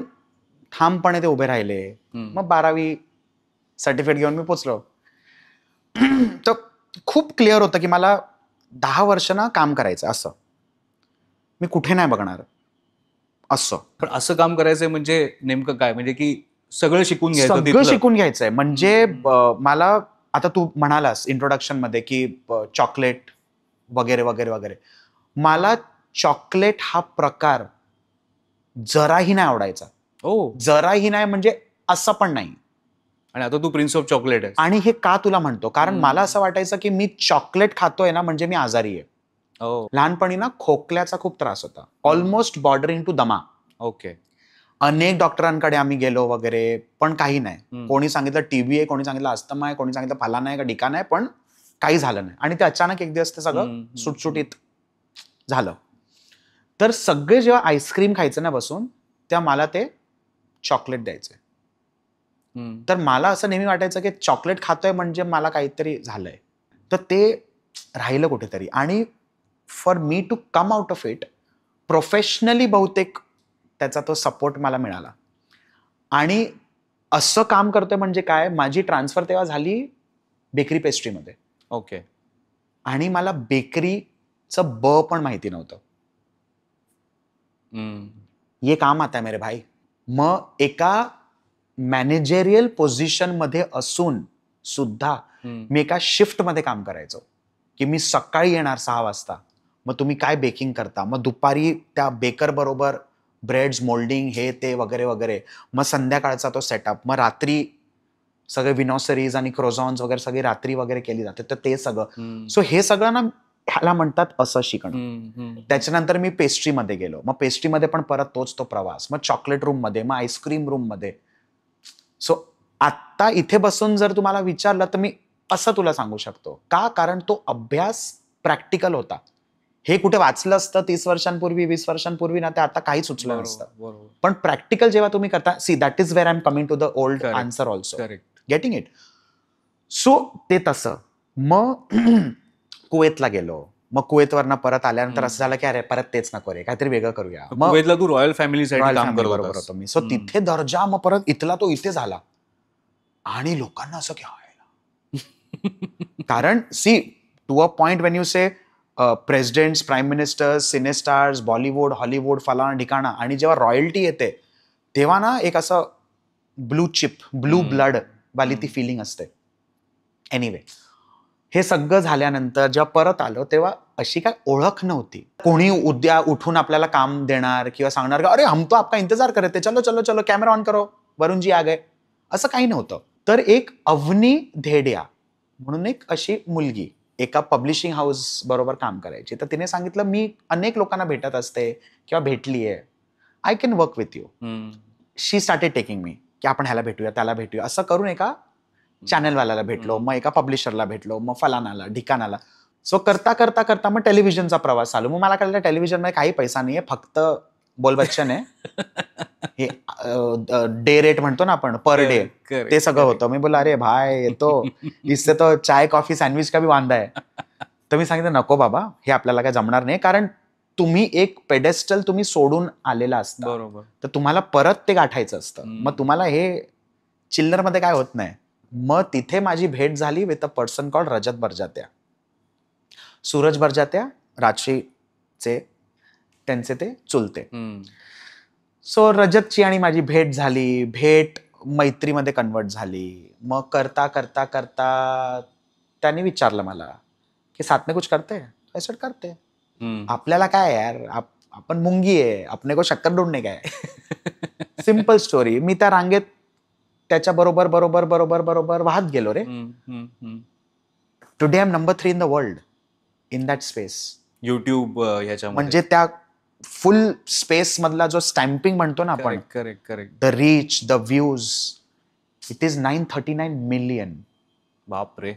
ठामपणे ते उभे राहिले. मग 12वी सर्टिफिकेट घेऊन मी पोचलो. तर खूप क्लिअर होतं की मला 10 वर्ष ना काम करायचं असं. मी कुठे नाही बघणार असं. पण असं काम करायचंय म्हणजे नेमकं काय? म्हणजे की सगळं शिकून घ्यायचं सगळं तिथलं? शिकून घ्यायचंय. म्हणजे मला आता तू म्हणालास इंट्रोडक्शन मध्ये की चॉकलेट वगैरे वगैरे वगैरे. मला चॉकलेट हा प्रकार जराही नाही आवडायचा. हो. जराही नाही म्हणजे असं पण नाही. आणि आता तू प्रिन्स ऑफ चॉकलेट आहे. आणि हे का तुला म्हणतो? कारण मला असं वाटायचं की मी चॉकलेट खातोय ना म्हणजे मी आजारी आहे. हो. लहानपणी ना खोकल्याचा खूप त्रास होता. ऑलमोस्ट बॉर्डरिंग टू दमा. ओके. अनेक डॉक्टरांकडे आम्ही गेलो वगैरे, पण काही नाही. कोणी सांगितलं TB आहे, कोणी सांगितलं अस्थमा आहे, कोणी सांगितलं फलाना आहे का ढिकाना आहे, पण काही झालं नाही. आणि ते अचानक एक दिवस ते सगळं सुटसुटीत झालं. तर सगळे जेव्हा आईस्क्रीम खायचं ना बसून, तेव्हा मला ते चॉकलेट द्यायचे. तर मला असं नेहमी वाटायचं की चॉकलेट खातोय म्हणजे मला काहीतरी झालंय. तर ते राहिलं कुठेतरी. आणि for me to come out of it professionally बहुतेक त्याचा तो सपोर्ट मला मिळाला. आणि असं काम करतोय म्हणजे काय, माझी ट्रान्सफर तेव्हा झाली बेकरी पेस्ट्रीमध्ये. ओके. आणि मला बेकरीचं ब पण माहिती नव्हतं. ये काम आता है मेरे भाई. मग एका मॅनेजरियल पोझिशन मध्ये असून सुद्धा मी एका शिफ्ट मध्ये काम करायचो. की मी सकाळी येणार 6 वाजता. मग तुम्ही काय बेकिंग करता, मग दुपारी त्या बेकर बरोबर ब्रेड्स मोल्डिंग हे ते वगैरे वगैरे. मग संध्याकाळचा तो सेटअप. मग रात्री सगळे विनॉसरीज आणि क्रोझॉन्स वगैरे सगळी रात्री वगैरे केली जाते. तर ते सगळं. सो हे सगळं ना ह्याला म्हणतात असं शिकणं. त्याच्यानंतर मी पेस्ट्रीमध्ये गेलो. मग पेस्ट्रीमध्ये पण परत तोच तो प्रवास. मग चॉकलेट रूम मध्ये, मग आईस्क्रीम रूम मध्ये. सो आत्ता इथे बसून जर तुम्हाला विचारलं तर मी असं तुला सांगू शकतो. का? कारण तो अभ्यास प्रॅक्टिकल होता. हे कुठे वाचलं असतं 30 वर्षांपूर्वी, 20 वर्षांपूर्वी ना, ते आता काही सुचलं नसतं. पण प्रॅक्टिकल जेव्हा तुम्ही करता, see that is where I am coming to the old answer also. Getting it? So ते तसं. मग कुवेतला गेलो. मग कुवेतवरनं परत आल्यानंतर असं झालं की अरे परत तेच नको रे, काहीतरी वेगळं करूया. मग कुवेतला तू रॉयल फॅमिलीसाठी काम करत बरोबर होतो मी. सो तिथे दर्जा, मग परत इथला तो इथे झाला. आणि लोकांना असं घ्यायला. कारण see to a point when you say presidents, prime ministers, cine stars, Bollywood, Hollywood, फलाना ठिकाणा, आणि जेव्हा रॉयल्टी येते तेव्हा ना एक असं ब्लू चिप, ब्लू ब्लड वाली ती फिलिंग असते. एनिवे, हे सगळं झाल्यानंतर जेव्हा परत आलो तेव्हा अशी काय ओळख नव्हती. कोणी उद्या उठून आपल्याला काम देणार किंवा सांगणार का अरे हम तो आपका इंतजार कर रहे थे, चलो चलो चलो कॅमेरा ऑन करो, वरुण जी आ गए. असं काही नव्हतं. तर एक अवनी धेडिया म्हणून एक अशी मुलगी एका पब्लिशिंग हाऊस बरोबर काम करायची. तर तिने सांगितलं मी अनेक लोकांना भेटत असते किंवा भेटलीये, I can work with you. She started taking me की आपण ह्याला भेटूया, त्याला भेटूया. असं करून एका चॅनलवाल्याला भेटलो, मग एका पब्लिशरला भेटलो, मग फलानाला ढिकाणाला. सो करता करता करता मग टेलिव्हिजनचा प्रवास चालू. मग मला कळलं टेलिव्हिजनमध्ये काही पैसा नाहीये, फक्त बोल बच्चन आहे. हे डे रेट म्हणतो ना आपण, पर डे, ते सगळं होतं. मी बोललो अरे भाई येतो, इससे तो चाय कॉफी सँडविच का भी वांदा है. तर मी सांगितलं नको बाबा, हे आपल्याला काय जमणार नाही. कारण तुम्ही एक पेडेस्टल तुम्ही सोडून आलेला असता, बरोबर. तर तुम्हाला परत ते गाठायचं असतं. मग तुम्हाला हे चिल्लरमध्ये काय होत नाही. मग तिथे माझी भेट झाली विथ अ पर्सन कॉल्ड रजत बरजात्या. सूरज बरजात्या राजश्रीचे, त्यांचे ते चुलते. सो रजतची आणि माझी भेट झाली, भेट मैत्रीमध्ये कन्वर्ट झाली. मग करता करता करता त्याने विचारलं मला की साथ में कुछ करते हैं? I said, करते हैं. आपल्याला काय यार, आपण मुंगी आहे, अपने को शक्कर ढूंढने का है. Simple story. मी त्या रांगेत त्याच्या बरोबर बरोबर बरोबर बरोबर वाहत गेलो रे. Today I am number 3 in the world in that space. YouTube ह्याच्यामध्ये म्हणजे त्या फुल स्पेस मधला जो स्टॅम्पिंग म्हणतो ना आपण, correct the reach, the views, it is 939 million. बापरे.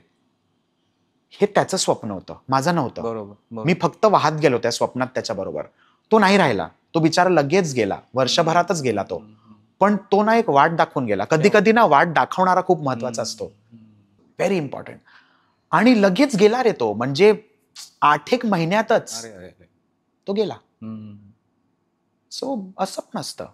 हे त्याचं स्वप्न होतं, माझं नव्हतं. बरोबर. मी फक्त वाहत गेलो त्या स्वप्नात त्याच्या बरोबर. तो नाही राहिला, तो बिचारा लगेच गेला, वर्षभरातच गेला तो. पण तो ना एक वाट दाखवून गेला. कधी कधी ना वाट दाखवणारा खूप महत्वाचा असतो, व्हेरी इम्पॉर्टंट. आणि लगेच गेला रे तो, म्हणजे 8-1 महिन्यातच तो गेला. सो असं नसतं.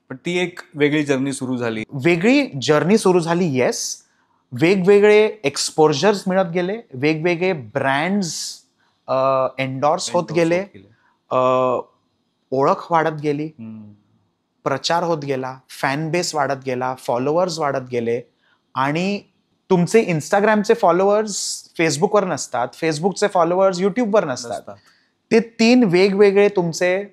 पण ती एक वेगळी जर्नी सुरू झाली. वेगळी जर्नी सुरू झाली. येस, वेगवेगळे एक्सपोजर्स मिळत गेले, वेगवेगळे ब्रँड्स एन्डॉर्स होत गेले, ओळख वाढत गेली, प्रचार होत गेला, फॅन बेस वाढत गेला, फॉलोअर्स वाढत गेले. आणि तुमचे इंस्टाग्रामचे फॉलोअर्स फेसबुकवर नसतात, फेसबुकचे फॉलोअर्स युट्यूबवर नसतात. ते 3 वेगवेगळे तुमचे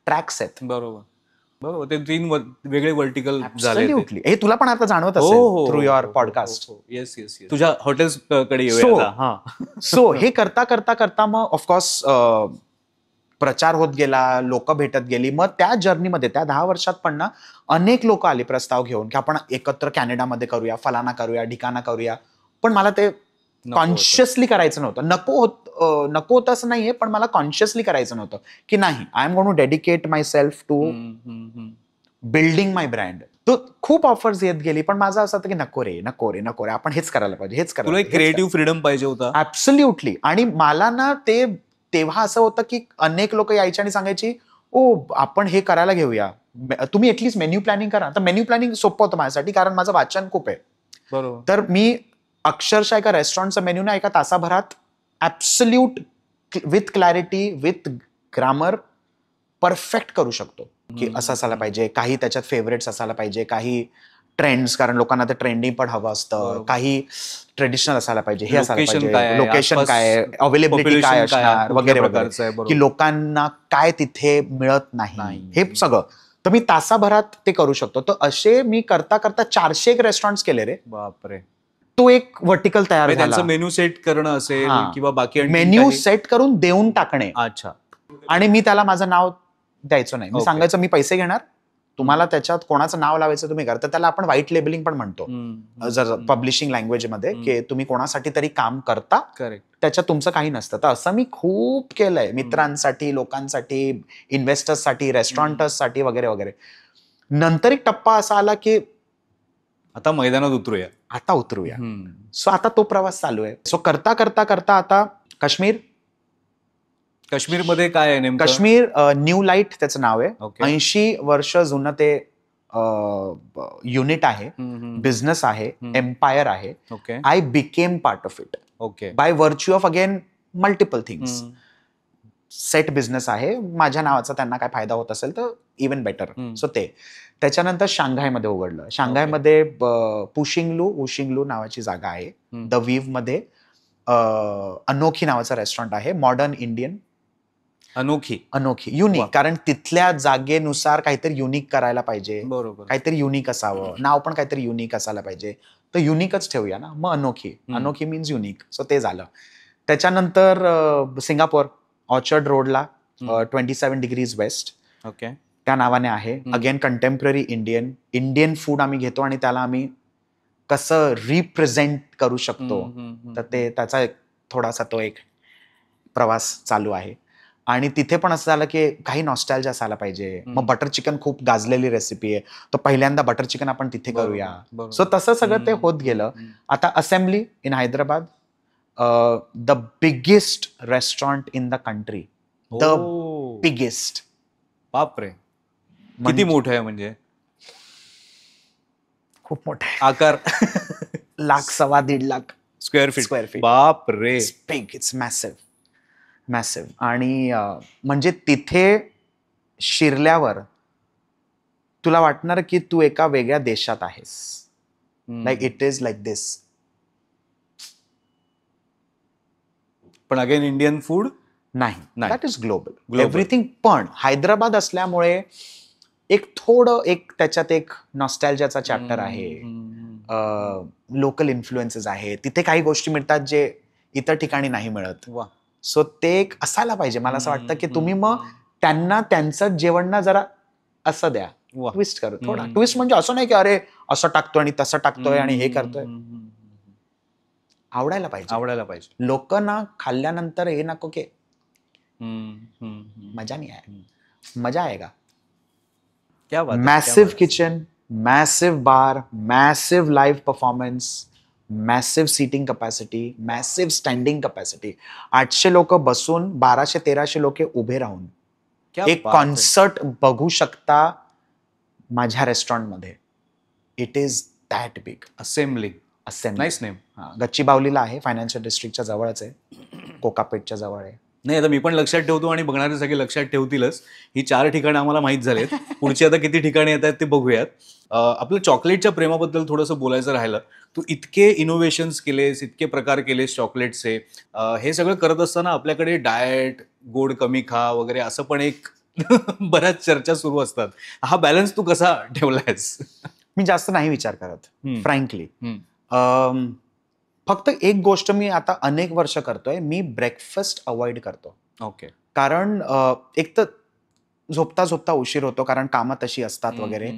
ट्रॅक्स आहेत. बरोबर. ते 3 वेगळे वर्टिकल झाले. हे तुला पण आता जाणवत असेल थ्रू युअर पॉडकास्ट. येस. तुझ्या हॉटेल्स कडे येऊया. सो हे करता करता करता मग ऑफकोर्स प्रचार होत गेला, लोक भेटत गेली. मग त्या जर्नीमध्ये, त्या 10 वर्षात पण ना अनेक लोक आले प्रस्ताव घेऊन की आपण एकत्र कॅनडामध्ये करूया, फलाना करूया, ढिकाना करूया. पण मला ते कॉन्शियसली करायचं नव्हतं. नको होतं असं नाहीये, पण मला कॉन्शियसली करायचं नव्हतं की नाही, I am going to dedicate my self to building my brand. तो खूप ऑफर्स येत गेली, पण माझं असं होतं की नको रे, आपण हेच करायला पाहिजे, हेच करायला. तुला एक क्रिएटिव्ह फ्रीडम पाहिजे होता. ऍब्सोल्युटली. आणि मला ना ते तेव्हा असं होतं की अनेक लोक यायची आणि सांगायची, ओ आपण हे करायला घेऊया, तुम्ही एटलीस्ट मेन्यू प्लॅनिंग करा. तर मेन्यू प्लॅनिंग सोपं होतं माझ्यासाठी, कारण माझं वाचन खूप आहे. बरोबर. तर मी अक्षरशः एका रेस्टॉरंटचा मेन्यू ना एका तासाभरात absolute with clarity, with grammar perfect करू शकतो. की असं असायला पाहिजे, काही त्याच्यात फेवरेट्स असायला पाहिजे, काही ट्रेंड्स, कारण लोकांना ते ट्रेंडिंग पण हवं असतं, काही ट्रेडिशनल असायला पाहिजे, हे असायला पाहिजे, लोकेशन काय, अवेलेबिलिटी काय असणार वगैरे वगैरे, की लोकांना काय तिथे मिळत नाही, हे सगळं. तर मी तासाभरात ते करू शकतो. तर असे मी करता करता 401 रेस्टॉरंट्स केले रे. बापरे. तो एक वर्टिकल तयार झाला. मेन्यू सेट करणं असेल किंवा बाकी मेन्यू सेट करून देऊन टाकणे. अच्छा. आणि मी त्याला माझं नाव द्यायचं नाही. मी सांगायचं मी पैसे घेणार, तुम्हाला त्याच्यात कोणाचं नाव लावायचं तुम्ही करा. तर त्याला आपण व्हाईट लेबलिंग पण म्हणतो जर पब्लिशिंग लँग्वेज मध्ये, की तुम्ही कोणासाठी तरी काम करता, त्याच्यात तुमचं काही नसतं. तर असं मी खूप केलंय मित्रांसाठी, लोकांसाठी, इन्व्हेस्टर्ससाठी, रेस्टॉरंटर्ससाठी वगैरे वगैरे. नंतर एक टप्पा असा आला की आता मैदानात उतरूया. सो आता तो प्रवास चालू आहे. सो करता करता करता आता काश्मीरमध्ये काय आहे नेमकं? काश्मीर न्यू लाईट त्याचं नाव आहे. 80 वर्ष जुनं ते युनिट आहे, बिझनेस आहे, एम्पायर आहे. I became part of it by virtue of again multiple things. Set business आहे माझ्या नावाचा, त्यांना काय फायदा होत असेल तर इवन बेटर. सो ते त्याच्यानंतर शांघायमध्ये उघडलं. शांघायमध्ये उशिंगलू नावाची जागा आहे. द वीव मध्ये अनोखी नावाचं रेस्टॉरंट आहे, मॉडर्न इंडियन. अनोखी युनिक, कारण तिथल्या जागेनुसार काहीतरी युनिक करायला पाहिजे, काहीतरी युनिक असावं, नाव पण काहीतरी युनिक असायला पाहिजे. तर युनिकच ठेवूया ना, मग अनोखी मीन्स युनिक. सो ते झालं. त्याच्यानंतर सिंगापोर ऑर्चर्ड रोडला 27 डिग्रीज वेस्ट त्या नावाने आहे. अगेन कंटेम्पररी इंडियन फूड आम्ही घेतो आणि त्याला आम्ही कसं रिप्रेझेंट करू शकतो, तर ते त्याचा थोडासा तो एक प्रवास चालू आहे. आणि तिथे पण असं झालं की काही नॉस्टॅल्जिया असायला पाहिजे. मग बटर चिकन खूप गाजलेली रेसिपी आहे, तर पहिल्यांदा बटर चिकन आपण तिथे करूया. सो तसं सगळं ते होत गेलं. आता assembly in Hyderabad, the biggest restaurant in the country, the biggest. बापरे, किती मोठं आहे? म्हणजे खूप मोठं आहे. आकार 1,00,000-1.5 लाख स्क्वेअर फीट. बापरे, बिग, इट्स मॅसिव्ह. आणि म्हणजे तिथे शिरल्यावर तुला वाटणार की तू एका वेगळ्या देशात आहेस. लाईक इट इज लाईक दिस. पण अगेन इंडियन फूड नाही, नाही. That is global Global. Everything. पण हैदराबाद असल्यामुळे एक थोडं एक त्याच्यात एक नॉस्टॅल्जियाचा चॅप्टर आहे. लोकल इन्फ्लुएन्सेस आहे, तिथे काही गोष्टी मिळतात जे इतर ठिकाणी नाही मिळत. वा. सो ते एक असायला पाहिजे. मला असं वाटतं की तुम्ही मग त्यांना त्यांचं जेवण ना जरा असं द्या, वा. ट्विस्ट करू थोडा. ट्विस्ट म्हणजे असं नाही की अरे असं टाकतोय आणि तसं टाकतोय आणि हे करतोय. आवडायला पाहिजे. आवडायला पाहिजे. लोक ना खाल्ल्यानंतर हे नको की मजा मजा नाही आहे, मजा आएगा. क्या बात है, Massive क्या बात kitchen, massive bar, massive live performance, massive seating capacity, massive standing capacity. 800 लोक बसून 1200-1300 लोक उभे राहून क्या एक बात है. कॉन्सर्ट बघू शकता माझ्या रेस्टॉरंटमध्ये. It is that big. Assembly. Assembly. Nice name. गच्चीबावलीला आहे, फायनान्शियल डिस्ट्रिक्टच्या जवळच आहे, कोकापेटच्या जवळ आहे. नाही, आता मी पण लक्षात ठेवतो आणि बघणारे सगळे लक्षात ठेवतीलच. ही 4 ठिकाणं आम्हाला माहीत झालेत. पुढची आता किती ठिकाणी येत आहेत ते बघूयात. आपलं चॉकलेटच्या प्रेमाबद्दल थोडंसं बोलायचं राहिलं. तू इतके इनोव्हेशन्स केलेस, इतके प्रकार केलेस चॉकलेटचे. हे सगळं करत असताना आपल्याकडे डाएट, गोड कमी खा वगैरे असं पण एक बऱ्याच चर्चा सुरू असतात. हा बॅलन्स तू कसा ठेवलायस? मी जास्त नाही विचार करत, फ्रँकली. हम्म. फक्त एक गोष्ट मी आता अनेक वर्ष करतोय, मी ब्रेकफास्ट अवॉइड करतो. ओके. कारण एक तर झोपता झोपता उशीर होतो, कारण कामं तशी असतात वगैरे.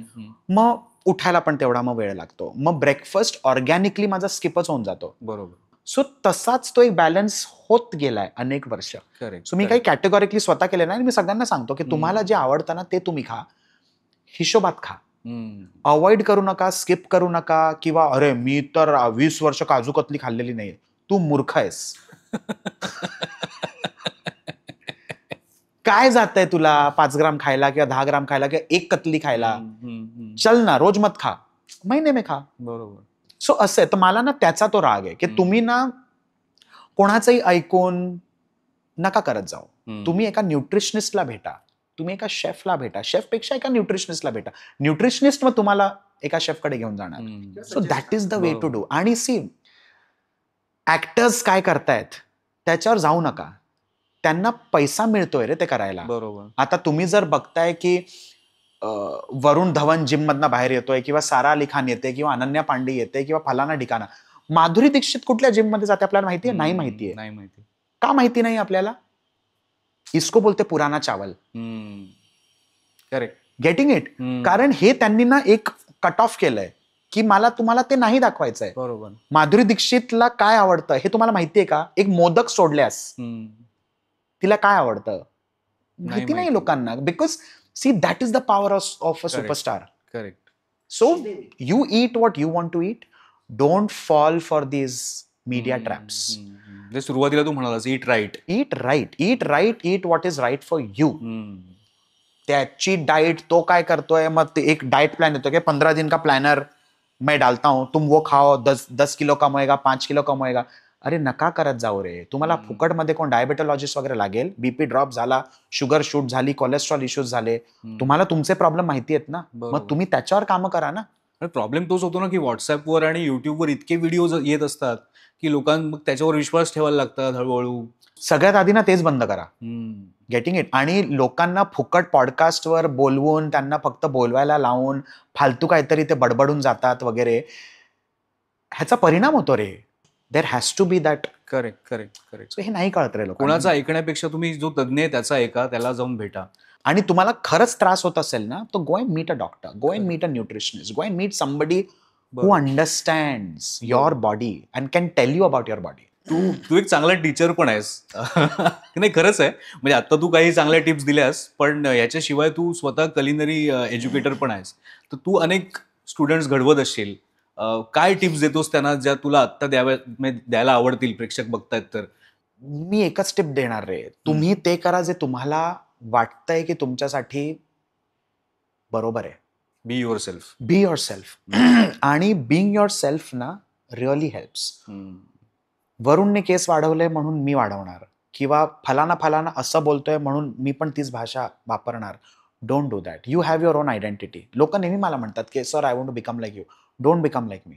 मग उठायला पण तेवढा मग वेळ लागतो. मग ब्रेकफास्ट ऑर्गॅनिकली माझा स्किपच होऊन जातो. बरोबर. सो तसाच तो एक बॅलन्स होत गेलाय अनेक वर्ष. करेक्ट. सो मी काही कॅटेगॉरिकली स्वतः केले नाही. मी सगळ्यांना सांगतो की तुम्हाला जे आवडतं ना ते तुम्ही खा, हिशोबात खा. अवॉइड करू नका, स्किप करू नका, किंवा अरे मी तर 20 वर्ष काजू कतली खाल्लेली नाही. तू मूर्ख आहेस. काय जातंय तुला 5 ग्राम खायला किंवा 10 ग्राम खायला किंवा 1 कतली खायला? चल ना, रोज मत खा, महिने में खा. बरोबर. सो असं आहे. तर मला ना त्याचा तो राग आहे की तुम्ही ना कोणाचंही ऐकून नका करत जाऊ. तुम्ही एका न्यूट्रिशनिस्टला भेटा, तुम्ही एका शेफला भेटा, शेफपेक्षा एका न्यूट्रिशनिस्टला भेटा. न्यूट्रिशनिस्ट मग तुम्हाला एका शेफकडे घेऊन जाणार. So that is the way to do. आणि सी, ऍक्टर्स काय करतायत त्याच्यावर जाऊ नका. त्यांना पैसा मिळतोय रे ते करायला. बरोबर. आता तुम्ही जर बघताय की वरुण धवन जिम मधनं बाहेर येतोय, किंवा सारा अली खान येते, किंवा अनन्या पांडे येते, किंवा फलाना ठिकाणा. माधुरी दीक्षित कुठल्या जिम मध्ये जाते आपल्याला माहितीये? नाही माहितीये. नाही माहिती. का माहिती नाही आपल्याला? इसको बोलते पुराना चावल. करेक्ट. Getting it? कारण हे त्यांनी ना एक कट ऑफ केलंय की मला तुम्हाला ते नाही दाखवायचंय. बरोबर. माधुरी दीक्षितला काय आवडतं हे तुम्हाला माहितीये का? एक मोदक सोडल्यास तिला काय आवडतं माहिती नाही लोकांना. Because see, that is the power of a superstar. Correct. So you eat what you want to eat. Don't fall for these media traps. सुरुवातीला तू म्हणालास eat right. Eat right, eat right, eat what is right for you. त्याची डाइट तो काय करतोय, मग ते एक डाइट प्लान येतो की 15 दिन का प्लॅनर मैं डालता हूं, तुम वो खाओ, 10 किलो कम होएगा, 5 किलो कम होएगा. अरे नका करत जाऊ रे. तुम्हाला फुकटमध्ये कोण डायबेटोलॉजिस्ट वगैरे लागेल? बीपी ड्रॉप झाला, शुगर शूट झाली, कोलेस्ट्रॉल इश्यूज झाले, तुम्हाला तुमचे प्रॉब्लेम माहिती आहेत ना, मग तुम्ही त्याच्यावर कामं करा ना. प्रॉब्लेम तोच होतो ना की व्हॉट्सअपवर आणि युट्यूबवर इतके व्हिडिओ येत असतात की लोकांना त्याच्यावर विश्वास ठेवायला लागतात हळूहळू. सगळ्यात आधी ना तेच बंद करा. Getting it? आणि लोकांना फुकट पॉडकास्टवर बोलवून, त्यांना फक्त बोलवायला लावून फालतू काहीतरी ते बडबडून जातात वगैरे, ह्याचा परिणाम होतो रे. There has to be that. Correct, correct, correct. So हे नाही कळत रे लोक. कोणाचं ऐकण्यापेक्षा तुम्ही जो तज्ञ आहे त्याचा ऐका, त्याला जाऊन भेटा. आणि तुम्हाला खरंच त्रास होत असेल ना, तर go and meet a doctor, go and meet a nutritionist, go and meet somebody who understands your body and can tell you about your body. तू एक चांगला टीचर पण आहेस. नाही, खरंच आहे. म्हणजे आता तू काही चांगल्या टिप्स दिल्यास, पण याच्याशिवाय तू स्वतः कलिनरी एज्युकेटर पण आहेस. तर तू अनेक स्टुडंट्स घडवत असशील. काय टिप्स देतोस त्यांना ज्या तुला आत्ता द्यायला आवडतील, प्रेक्षक बघतायत तर? मी एकच टिप देणार रे. तुम्ही ते करा जे तुम्हाला वाटतंय की तुमच्यासाठी बरोबर आहे. Be your self. Be your self. आणि बिंग युअर सेल्फ ना रिअली हेल्प्स. वरुणने केस वाढवले म्हणून मी वाढवणार, किंवा फलाना फलाना असं बोलतोय म्हणून मी पण तीच भाषा वापरणार. Don't do that. You have your own identity. लोक नेहमी मला म्हणतात की sir I want to become like you. Don't become like me.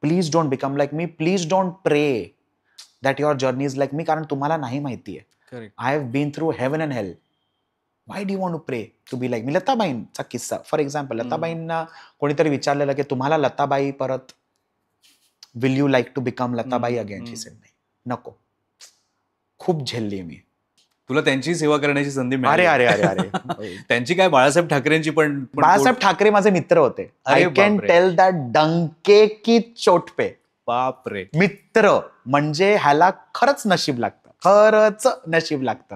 Please don't become like me. Please don't pray that your journey is like me. कारण तुम्हाला नाही माहिती आहे. Correct. I have been through heaven and hell. Why do want to pray to be like me? लताबाईंचा किस्सा फॉर एक्झाम्पल. लताबाईंना कोणीतरी विचारलेलं की तुम्हाला लताबाई परत will you like to become Latabai again? She said नाही, नको. खूप झेलली मी. तुला त्यांची सेवा करण्याची संधी अरे मिळाली. अरे अरे अरे त्यांची काय, बाळासाहेब ठाकरेंची पण बाळासाहेब ठाकरे माझे मित्र होते. अरे आय कॅन बापरे. टेल दॅट डंके की चोट पे. बापरे. मित्र म्हणजे ह्याला खरंच नशीब लागतं, खरंच नशीब लागतं.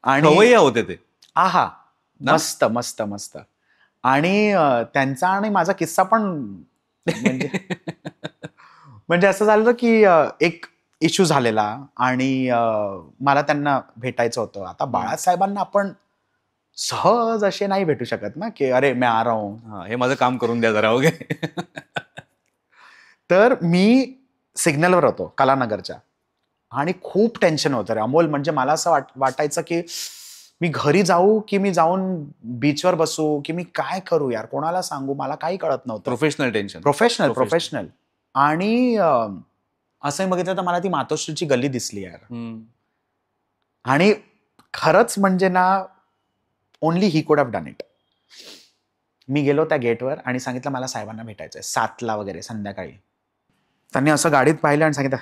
आणि खवय्या होते ते. आहा, ना? मस्त मस्त मस्त. आणि त्यांचा आणि माझा किस्सा पण म्हणजे म्हणजे असं झालं की एक इश्यू झालेला आणि मला त्यांना भेटायचं होतं. आता बाळासाहेबांना आपण सहज असे नाही भेटू शकत ना की अरे मैं आ रहा हूं. हा, हे माझं काम करून द्या जरा वगैरे. तर मी सिग्नलवर होतो कलानगरच्या आणि खूप टेन्शन होतं रे अमोल. म्हणजे मला असं वाटायचं की मी घरी जाऊ की मी जाऊन बीचवर बसू की मी काय करू यार, कोणाला सांगू, मला काही कळत नव्हतं. Professional tension. प्रोफेशनल. आणि असंही बघितलं तर मला ती मातोश्रीची गल्ली दिसली यार. आणि खरंच म्हणजे ना only he could have done it. मी गेलो त्या गेटवर आणि सांगितलं मला साहेबांना भेटायचंय 7ला वगैरे संध्याकाळी. त्यांनी असं गाडीत पाहिलं आणि सांगितलं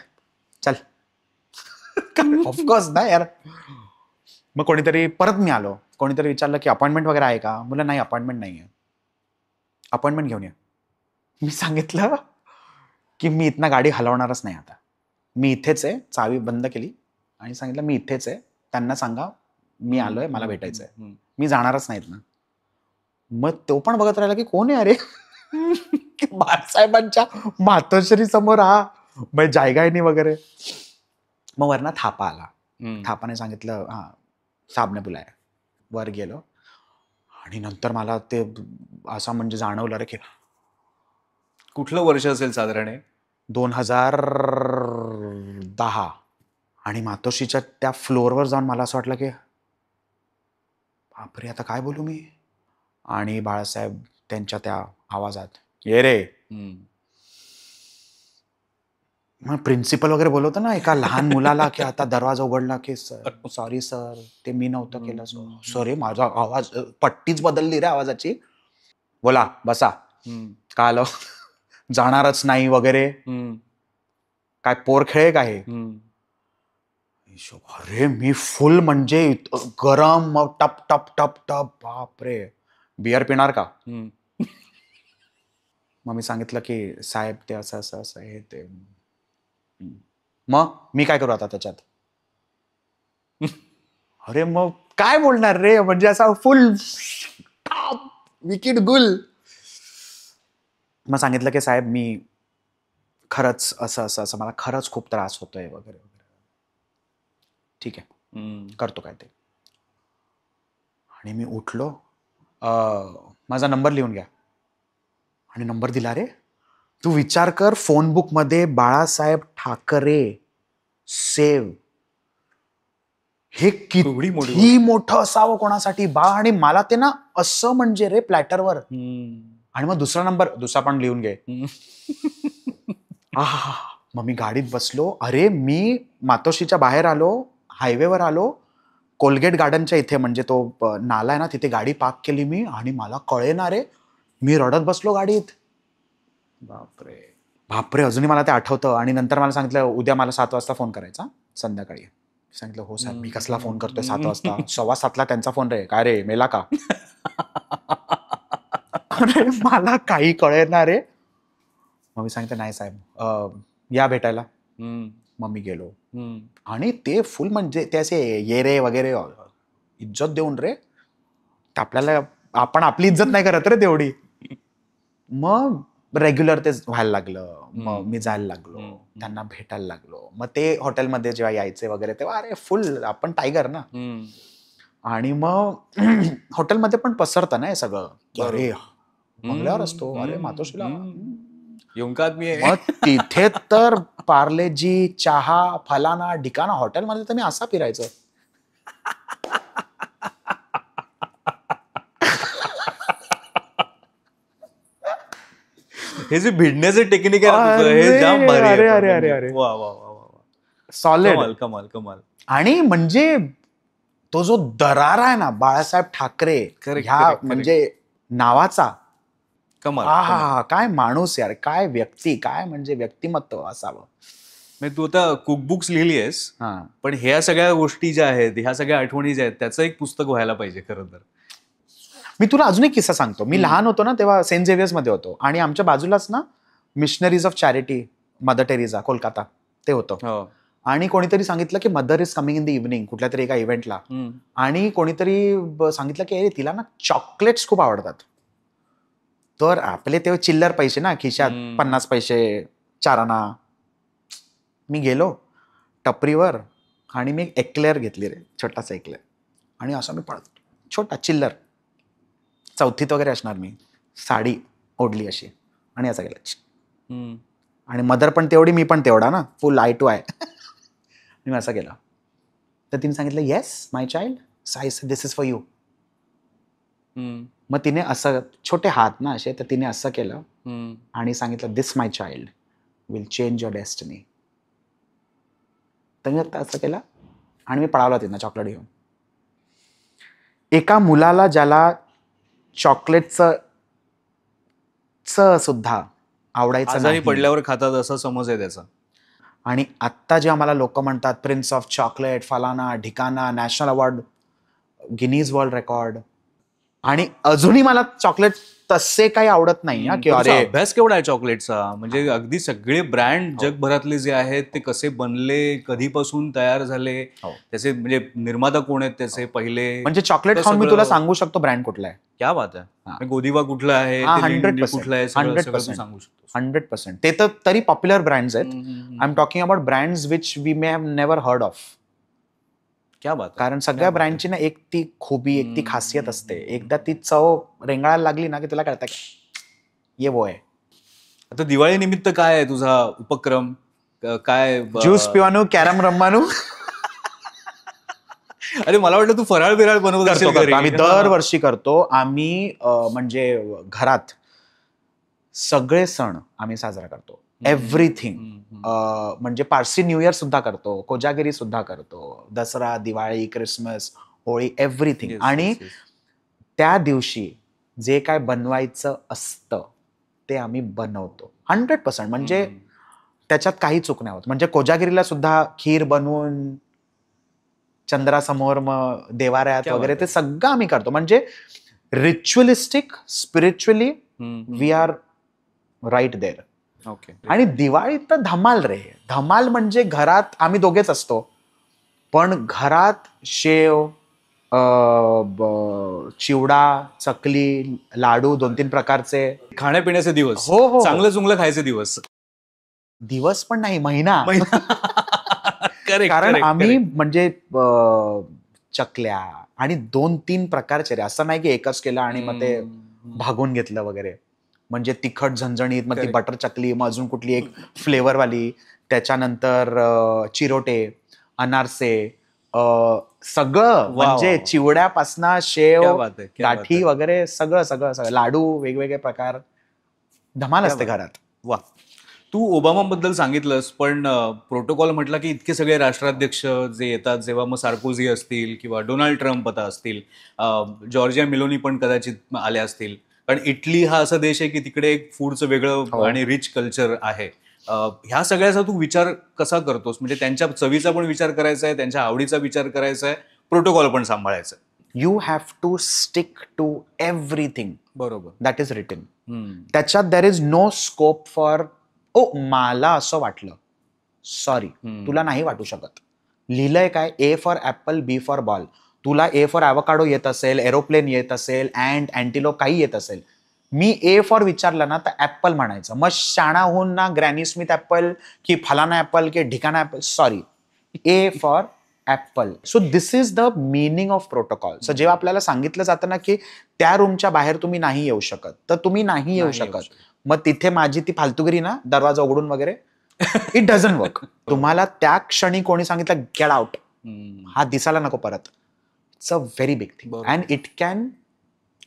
चल. ऑफकोर्स ना यार. मग कोणीतरी परत मी आलो, कोणीतरी विचारलं की अपॉइंटमेंट वगैरे आहे का? मुलं नाही, अपॉइंटमेंट नाही आहे. अपॉइंटमेंट घेऊन या. मी सांगितलं की मी इथनं गाडी हलवणारच नाही आता. मी इथेच आहे. चावी बंद केली आणि सांगितलं मी इथेच आहे. त्यांना सांगा मी आलोय, मला भेटायचंय. मी जाणारच नाहीत ना. मग तो पण बघत राहिला की कोण आहे अरे? बाळासाहेबांच्या मातोश्री समोर हा म्हणजे जायगायनी वगैरे. मग वरना थापा आला. थापाने सांगितलं हा साहब ने बुलाया. वर गेलो आणि नंतर मला ते असं म्हणजे जाणवलं रे की कुठलं वर्ष असेल साधारण? 2010. आणि मातोश्रीच्या त्या फ्लोअरवर जाऊन मला असं वाटलं की बापरे आता काय बोलू मी. आणि बाळासाहेब त्यांच्या त्या आवाजात ये रे. मग प्रिन्सिपल वगैरे बोलवतं ना एका लहान मुलाला की आता दरवाजा उघडला की सॉरी सर ते मी नव्हतं केलं. सॉरी माझा आवाज पट्टीच बदलली रे आवाजाची. बोला बसा. का आलो? जाणारच नाही वगैरे. काय पोर खेळ काय हे? अरे मी फुल म्हणजे गरम मग टप टप टप टप. बापरे बियर पिणार का? मग मी सांगितलं की साहेब ते असं असं असं हे ते. मग मी काय करू आता त्याच्यात? अरे मग काय बोलणार रे, म्हणजे असा फुल विकेट गुल. मग सांगितलं की साहेब मी खरंच असं असं असं मला खरंच खूप त्रास होतोय वगैरे वगैरे. ठीक आहे करतो काय ते. आणि मी उठलो, माझा नंबर लिहून घ्या. आणि नंबर दिला रे. तू विचार कर फोन बुक मध्ये बाळासाहेब ठाकरे सेव. हे किती मोठं असावं कोणासाठी बा. आणि मला ते ना असं म्हणजे रे प्लॅटरवर. आणि मग दुसरा पण लिहून घे. मग मी गाडीत बसलो. अरे मी मातोश्रीच्या बाहेर आलो, हायवेवर आलो, कोलगेट गार्डनच्या इथे म्हणजे तो नाला आहे ना तिथे गाडी पार्क केली मी. आणि मला कळेना रे, मी रडत बसलो गाडीत. बापरे बापरे अजूनही मला ते आठवतं. आणि नंतर मला सांगितलं उद्या मला 7 वाजता फोन करायचा संध्याकाळी. सांगितलं हो साहेब. मी कसला फोन करतोय 7 वाजता? 6:15 त्यांचा फोन रे. काय रे मेला का? अरे मला काही कळेना रे. मग मी सांगितलं नाही साहेब या भेटायला. मग मी गेलो. आणि ते फुल म्हणजे ते असे ये रे वगैरे इज्जत देऊन रे. आपल्याला आपण आपली इज्जत नाही करत रे तेवढी. मग रेग्युलर ते व्हायला लागलं. मग मी जायला लागलो, त्यांना भेटायला लागलो. मग ते हॉटेलमध्ये जेव्हा यायचे वगैरे तेव्हा अरे फुल आपण टायगर ना. आणि मग हॉटेलमध्ये पण पसरतं ना हे सगळं की अरे बंगल्यावर असतो, अरे मातोश्रीला. मग तिथे तर पार्लेजी चहा फलाना ढिकाना हॉटेलमध्ये तर मी असा फिरायचो. हे जे भिडण्याचं टेक्निक आहे ना तुझं, हे जाम भारी आहे. अरे पण अरे अरे म्हणजे. अरे वा वा वा वा वा. सॉलिड. कमाल कमाल कमाल. आणि म्हणजे तो जो दरारा आहे ना बाळासाहेब ठाकरे Correct, ह्या correct, म्हणजे नावाचा, कमाल. हा काय माणूस यार, काय व्यक्ती, काय म्हणजे व्यक्तिमत्व असावं. म्हणजे तू आता कुकबुक्स लिहिली आहेस, हा पण ह्या सगळ्या गोष्टी ज्या आहेत, ह्या सगळ्या आठवणी ज्या आहेत, त्याचं एक पुस्तक व्हायला पाहिजे खरं तर. मी तुला अजून एक किस्सा सांगतो. मी लहान होतो ना तेव्हा सेंट झेवियर्स मध्ये होतो आणि आमच्या बाजूलाच ना missionaries of charity mother Teresa Kolkata ते होतं. हो. आणि कोणीतरी सांगितलं की mother is coming in the evening कुठल्या तरी एका इव्हेंटला. आणि कोणीतरी सांगितलं की अरे तिला ना चॉकलेट्स खूप आवडतात. तर आपले तेव्हा चिल्लर पैसे ना खिशात, 50 पैसे, 4 आणा. मी गेलो टपरीवर आणि मी एक्लेअर घेतली रे, छोटासा एक्लेअर. आणि असं मी पळत छोटा चिल्लर, चौथीत वगैरे असणार मी, साडी ओढली अशी आणि असं गेलं. आणि मदर पण तेवढी, मी पण तेवढा ना, फुल आय टू आय. मी असं गेला. तर तिने सांगितलं yes my child, size this is for you. मग तिने असं छोटे हात ना असे, तर तिने असं केलं आणि सांगितलं this my child will change your destiny. तर मी असं केलं आणि मी पळालो तिथं चॉकलेट घेऊन. एका मुलाला ज्याला चॉकलेटचं सुद्धा आवडायचं आजारी नाही, पडल्यावर खातात असा समज आहे त्याचा. आणि आत्ता जेव्हा मला लोक म्हणतात प्रिन्स ऑफ चॉकलेट, फलाना ढिकाना, national award, Guinness world record, आणि अजूनही मला चॉकलेट तसे काही आवडत नाही हा, की पण तुझा अरे अभ्यास केवढा आहे चॉकलेटचा? म्हणजे अगदी सगळे ब्रँड जगभरातले जे आहेत ते कसे बनले, कधीपासून तयार झाले, हो. त्याचे म्हणजे निर्माता कोण आहेत त्याचे पहिले, म्हणजे चॉकलेट तर खाऊन मी सगळं- तुला सांगू शकतो ब्रँड कुठला आहे. क्या बात आहे. हा. म्हणजे गोदिवा कुठला आहे, हा, ते 100%, लिंडी कुठला आहे, सगळं सगळं तू 100%. सांगू शकतो. 100%. ते तर तरी पॉप्युलर ब्रँड्स आहेत. I am talking about brands which we may have never heard of. क्या बात आहे. कारण सगळ्या ब्रँडची ना एक ती खूबी, एक ती खासियत असते. एकदा ती चव रेंगाळायला लागली ना की तुला कळतं की ये वो आहे. आता दिवाळी निमित्त काय आहे तुझा उपक्रम? काय ज्यूस पिवानू, कॅरम रमवानू. अरे मला वाटलं तू फराळ बिराळ बनवत असेल घरी. आम्ही दरवर्षी करतो. आम्ही म्हणजे घरात सगळे सण आम्ही साजरा करतो. एव्हरीथिंग. म्हणजे पारसी न्यू इयर सुद्धा करतो, कोजागिरी सुद्धा करतो, दसरा, दिवाळी, क्रिसमस, होळी, एव्हरीथिंग. आणि त्या दिवशी जे काय बनवायचं असतं ते आम्ही बनवतो 100%. म्हणजे त्याच्यात काही चूक नाही होत. म्हणजे कोजागिरीला सुद्धा खीर बनवून चंद्रासमोर मग देवाऱ्यात वगैरे ते सगळं आम्ही करतो. म्हणजे ritualistic, spiritually we are right there. Okay. आणि दिवाळीत तर धमाल रे. धमाल म्हणजे घरात आम्ही दोघेच असतो, पण घरात शेव, चिवडा, चकली, लाडू 2-3 प्रकारचे, खाण्यापिण्याचे दिवस, हो. चांगलं चुंगलं खायचे दिवस. दिवस पण नाही, महिना. Correct, कारण correct, आम्ही correct. म्हणजे चकल्या आणि 2-3 प्रकारचे रे. असं नाही की एकच केलं आणि मग ते भागून घेतलं वगैरे. म्हणजे तिखट झणझणीत, मग ती Correct. बटर चकली, मग अजून कुठली एक फ्लेवरवाली, त्याच्यानंतर चिरोटे, अनारसे, सगळं म्हणजे चिवड्यापासनं क्या शेव, बात आहे, क्या बात गाठी आहे. वगैरे सगळं, लाडू, वेगवेगळे प्रकार, धमाल असते घरात. वा. तू ओबामाबद्दल सांगितलंस, पण प्रोटोकॉल म्हटलं की इतके सगळे राष्ट्राध्यक्ष जे येतात, जेव्हा मग सार्कोझी असतील किंवा डोनाल्ड ट्रम्प आता असतील, जॉर्जिया मेलोनी पण कदाचित आल्या असतील. कारण इटली हा असा देश आहे की तिकडे एक फूडचं वेगळं आणि रिच कल्चर आहे. ह्या सगळ्याचा तू विचार कसा करतोस? म्हणजे त्यांच्या चवीचा पण विचार करायचा आहे, त्यांच्या आवडीचा विचार करायचा आहे, प्रोटोकॉल पण सांभाळायचा आहे. You have to stick to everything बरोबर. That is written. त्याच्यात there is no scope for मला असं वाटलं, सॉरी, तुला नाही वाटू शकत. लिहिलंय काय, A for apple, B for ball. तुला ए फॉर ॲव्होकाडो येत असेल, एरोप्लेन येत असेल, अँटिलोप काही येत असेल, मी ए फॉर विचारलं ना तर ऍपल म्हणायचं. मग शाणा होऊन ना ग्रॅनी स्मिथ ऍपल की फलाना ऍपल की ढिकाना apple, sorry, A for apple. So this is the meaning of protocol. So जेव्हा आपल्याला सांगितलं जातं ना की त्या रूमच्या बाहेर तुम्ही नाही येऊ शकत, तर तुम्ही नाही येऊ शकत. मग तिथे माझी ती फालतूगिरी ना, दरवाजा उघडून वगैरे, इट डझंट वर्क. तुम्हाला त्या क्षणी कोणी सांगितलं गेट आउट, हा दिसायला नको परत, it's a very big thing and it can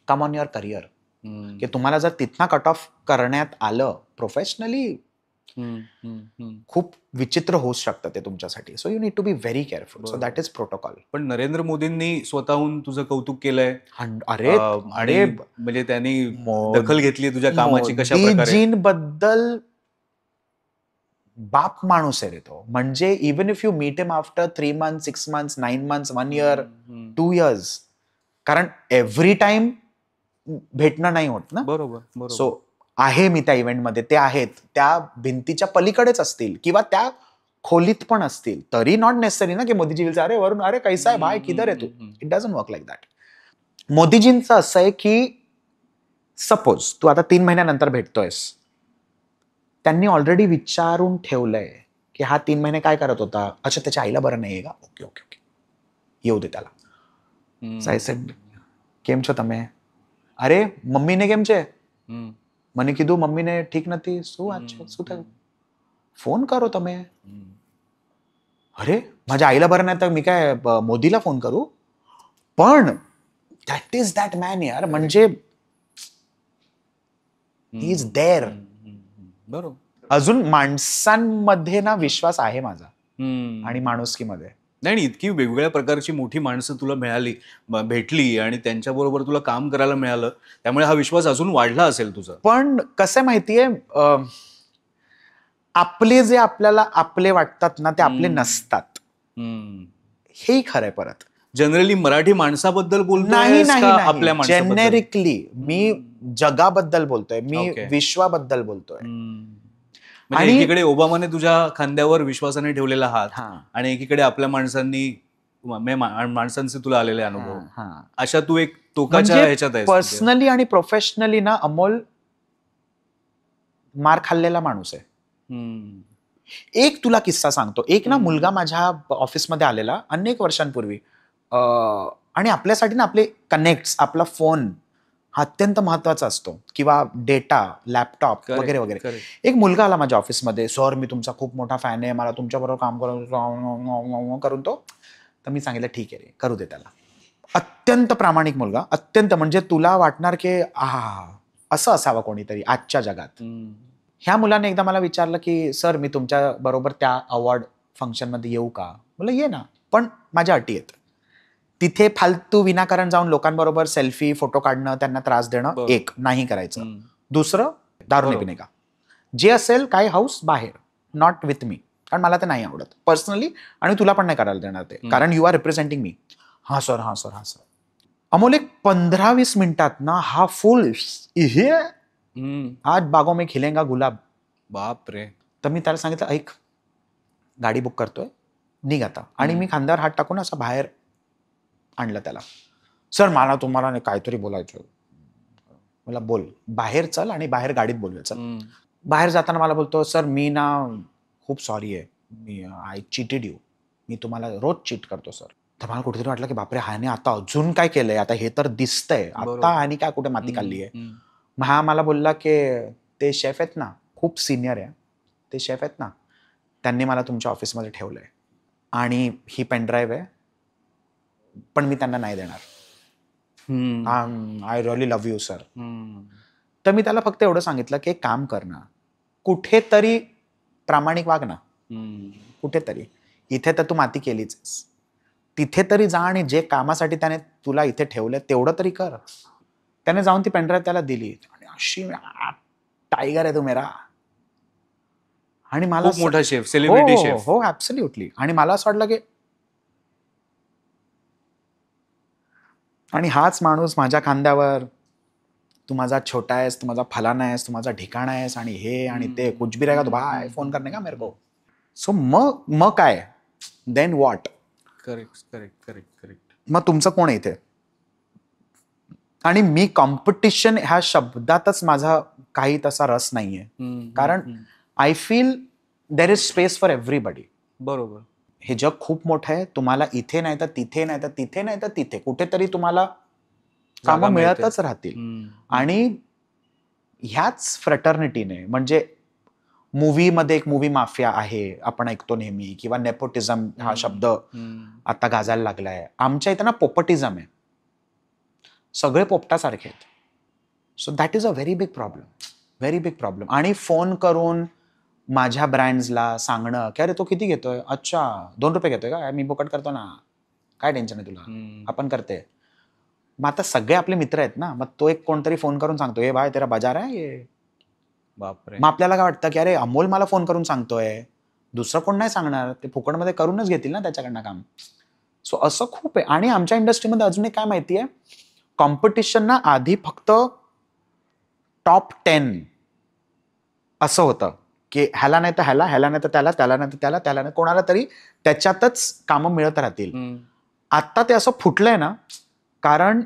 come on your career. की तुम्हाला जर तिथनं कट ऑफ करण्यात आलं प्रोफेशनली, खूप विचित्र होऊ शकतं ते तुमच्यासाठी. So you need to be very careful. So that is protocol. पण नरेंद्र मोदींनी स्वतःहून तुझं कौतुक केलंय अरे आणि म्हणजे त्यांनी मो- दखल घेतली तुझ्या कामाची कशा प्रकारे. मोदीजींबद्दल बाप माणूस आहे रे तो. म्हणजे even if you meet him after 3 months, 6 months, 9 months, 1 year, 2 years, कारण एव्हरी टाइम भेटणं नाही होत ना. बरोबर. सो आहे मी त्या इव्हेंटमध्ये, ते आहेत, त्या भिंतीच्या पलीकडेच असतील किंवा त्या खोलीत पण असतील, तरी नॉट नेसेसरी ना की मोदीजी विल, अरे वरून, अरे कैसा आहे भाई, किधर आहे तू. It doesn't work like that. मोदीजींचं असं आहे की सपोज तू आता 3 महिन्यानंतर भेटतोयस, त्यांनी ऑलरेडी विचारून ठेवलंय की हा 3 महिने काय करत होता. अच्छा, त्याच्या आईला बरं नाहीये का. ओके ओके ओके, येऊ दे त्याला. આઈ સેડ કેમ છો તમે. અરે મમ્મીને કેમ છે. મને કીધું મમ્મીને ઠીક નથી. શું વાત છે, શું થયું, फोन करो તમે. अरे माझ्या आईला बरं नाही तर मी काय मोदीला फोन करू. पण दॅट इज दॅट मॅन यार. म्हणजे ही इज देअर. बरोबर. अजून माणसांमध्ये ना विश्वास आहे माझा आणि माणुसकीमध्ये. नाही, इतकी वेगवेगळ्या प्रकारची मोठी माणसं तुला मिळाली, भेटली आणि त्यांच्याबरोबर तुला काम करायला मिळालं, त्यामुळे हा विश्वास अजून वाढला असेल तुझा. पण कसं माहितीये, आपले जे आपल्याला आपले वाटतात ना ते आपले नसतात. हेही खरंय. परत जनरली मराठी माणसाबद्दल नाही बोलतोय का आपल्या माणसाबद्दल? जेनेरिकली मी जगाबद्दल बोलतोय, मी Okay. विश्वाबद्दल बोलतोय. म्हणजे आणि- एकीकडे ओबामाने तुझ्या खांद्यावर विश्वासाने ठेवलेला हात हा. आणि एकीकडे आपल्या माणसांचे तुला आलेले अनुभव. हा. अशा तू एक टोकाच्या म्हणजे ह्याच्यात आहेस. पर्सनली आणि प्रोफेशनली ना अमोल मार खाल्लेला माणूस आहे. एक तुला किस्सा सांगतो. एक ना मुलगा माझ्या ऑफिसमध्ये आलेला अनेक वर्षांपूर्वी, आणि आपल्यासाठी ना आपले कनेक्ट्स, आपला फोन हा अत्यंत महत्वाचा असतो, किंवा डेटा, लॅपटॉप वगैरे वगैरे. एक मुलगा आला माझ्या ऑफिसमध्ये, सर मी तुमचा खूप मोठा फॅन आहे, मला तुमच्याबरोबर काम करून तो. तर मी सांगितलं ठीक आहे रे, करू दे त्याला. अत्यंत प्रामाणिक मुलगा, अत्यंत. म्हणजे तुला वाटणार की असं असावं कोणीतरी आजच्या जगात. ह्या मुलाने एकदा मला विचारलं की सर मी तुमच्या बरोबर त्या अवॉर्ड फंक्शनमध्ये येऊ का. म्हणलं ये ना, पण माझ्या अटी आहेत. तिथे फालतू विनाकारण जाऊन लोकांबरोबर सेल्फी, फोटो काढणं, त्यांना त्रास देणं, एक नाही करायचं. दुसरं, दारू नाही पिणे का. जे असेल काय हाऊस बाहेर, नॉट विथ मी, कारण मला ते नाही आवडत पर्सनली, आणि तुला पण नाही करायला देणार ते, कारण यू आर रिप्रेझेंटिंग मी. हा सर. अमोल एक 15-20 मिनिटात ना हा फुल हे आज बागों में खिलेगा गुलाब. बाप रे. तर मी त्याला सांगितलं ऐक, गाडी बुक करतोय, निघ आता. आणि मी खांद्यावर हात टाकून असं बाहेर आणलं त्याला. सर मला तुम्हाला काहीतरी बोलायचं. मला बोल, बाहेर चल आणि बाहेर गाडीत बोलूया चल. बाहेर जाताना मला बोलतो सर मी ना खूप सॉरी आहे, मी आय चीटेड यू, मी तुम्हाला रोज चीट करतो सर. तर मला कुठेतरी वाटलं की बापरे ह्याने आता अजून काय केलंय, आता हे तर दिसतंय, आता आणि काय कुठे माती काढली आहे. मग हा मला बोलला की ते शेफ आहेत ना, खूप सिनियर आहे, ते शेफ आहेत ना, त्यांनी मला तुमच्या ऑफिसमध्ये ठेवलंय आणि ही पेनड्राईव्ह आहे, पण मी त्यांना नाही देणार. I really love you sir. तर मी त्याला फक्त एवढं सांगितलं की एक काम कर ना, कुठेतरी प्रामाणिक वाग ना, कुठेतरी. इथे तर तू माती केलीच, तिथे तरी जा आणि जे कामासाठी त्याने तुला इथे ठेवलं तेवढं तरी कर. त्याने जाऊन ती पेनड्राईव्ह त्याला दिली आणि अशी टायगर आहे तू मेरा. आणि मला खूप मोठा शेफ, सेलिब्रिटी शेफ. हो ऍब्सोल्युटली. आणि मला असं वाटलं की आणि हाच माणूस माझ्या खांद्यावर, तू माझा छोटा आहेस, तू माझा फलाना आहेस, तू माझा ठिकाणा आहेस, आणि हे आणि ते कुछ भी रहेगा तो भाई फोन करने का मेरे को. सो मग काय, देन व्हॉट. करेक्ट. मग तुमचं कोण आहे इथे. आणि मी कॉम्पिटिशन ह्या शब्दातच माझा काही तसा रस नाहीये, कारण I feel there is space for everybody. बरोबर. हे जग खूप मोठं आहे. तुम्हाला इथे नाही तर तिथे, नाही तर तिथे, नाही तर तिथे, कुठेतरी तुम्हाला कामं मिळतच राहतील. आणि ह्याच फ्रॅटर्निटीने, म्हणजे मूवीमध्ये एक मूवी माफिया आहे आपण ऐकतो नेहमी, किंवा नेपोटिझम हा शब्द आता गाजायला लागलाय. आमच्या इथं ना पोपटिझम आहे. सगळे पोपटासारखे आहेत. So that is a very big problem. आणि फोन करून माझ्या ब्रँड्सला सांगणं की अरे तो किती घेतोय, अच्छा ₹2 घेतोय का, मी फुकट करतो ना, काय टेन्शन आहे तुला, आपण करते. मग आता सगळे आपले मित्र आहेत ना, मग तो एक कोणतरी फोन करून सांगतो हे भाई तेरा बाजार आहे ये. बापरे. मग आपल्याला काय वाटतं की अरे अमोल मला फोन करून सांगतोय, दुसरं कोण नाही सांगणार, ते फुकटमध्ये करूनच घेतील ना त्याच्याकडनं काम. सो असं खूप आहे. आणि आमच्या इंडस्ट्रीमध्ये अजून एक काय माहितीये, कॉम्पिटिशन ना आधी फक्त टॉप 10 असं होतं की ह्याला नाही तर ह्याला, ह्याला नाही तर त्याला, त्याला नाही तर त्याला, त्याला नाही कोणाला तरी त्याच्यातच कामं मिळत राहतील. आता ते असं फुटलंय ना, कारण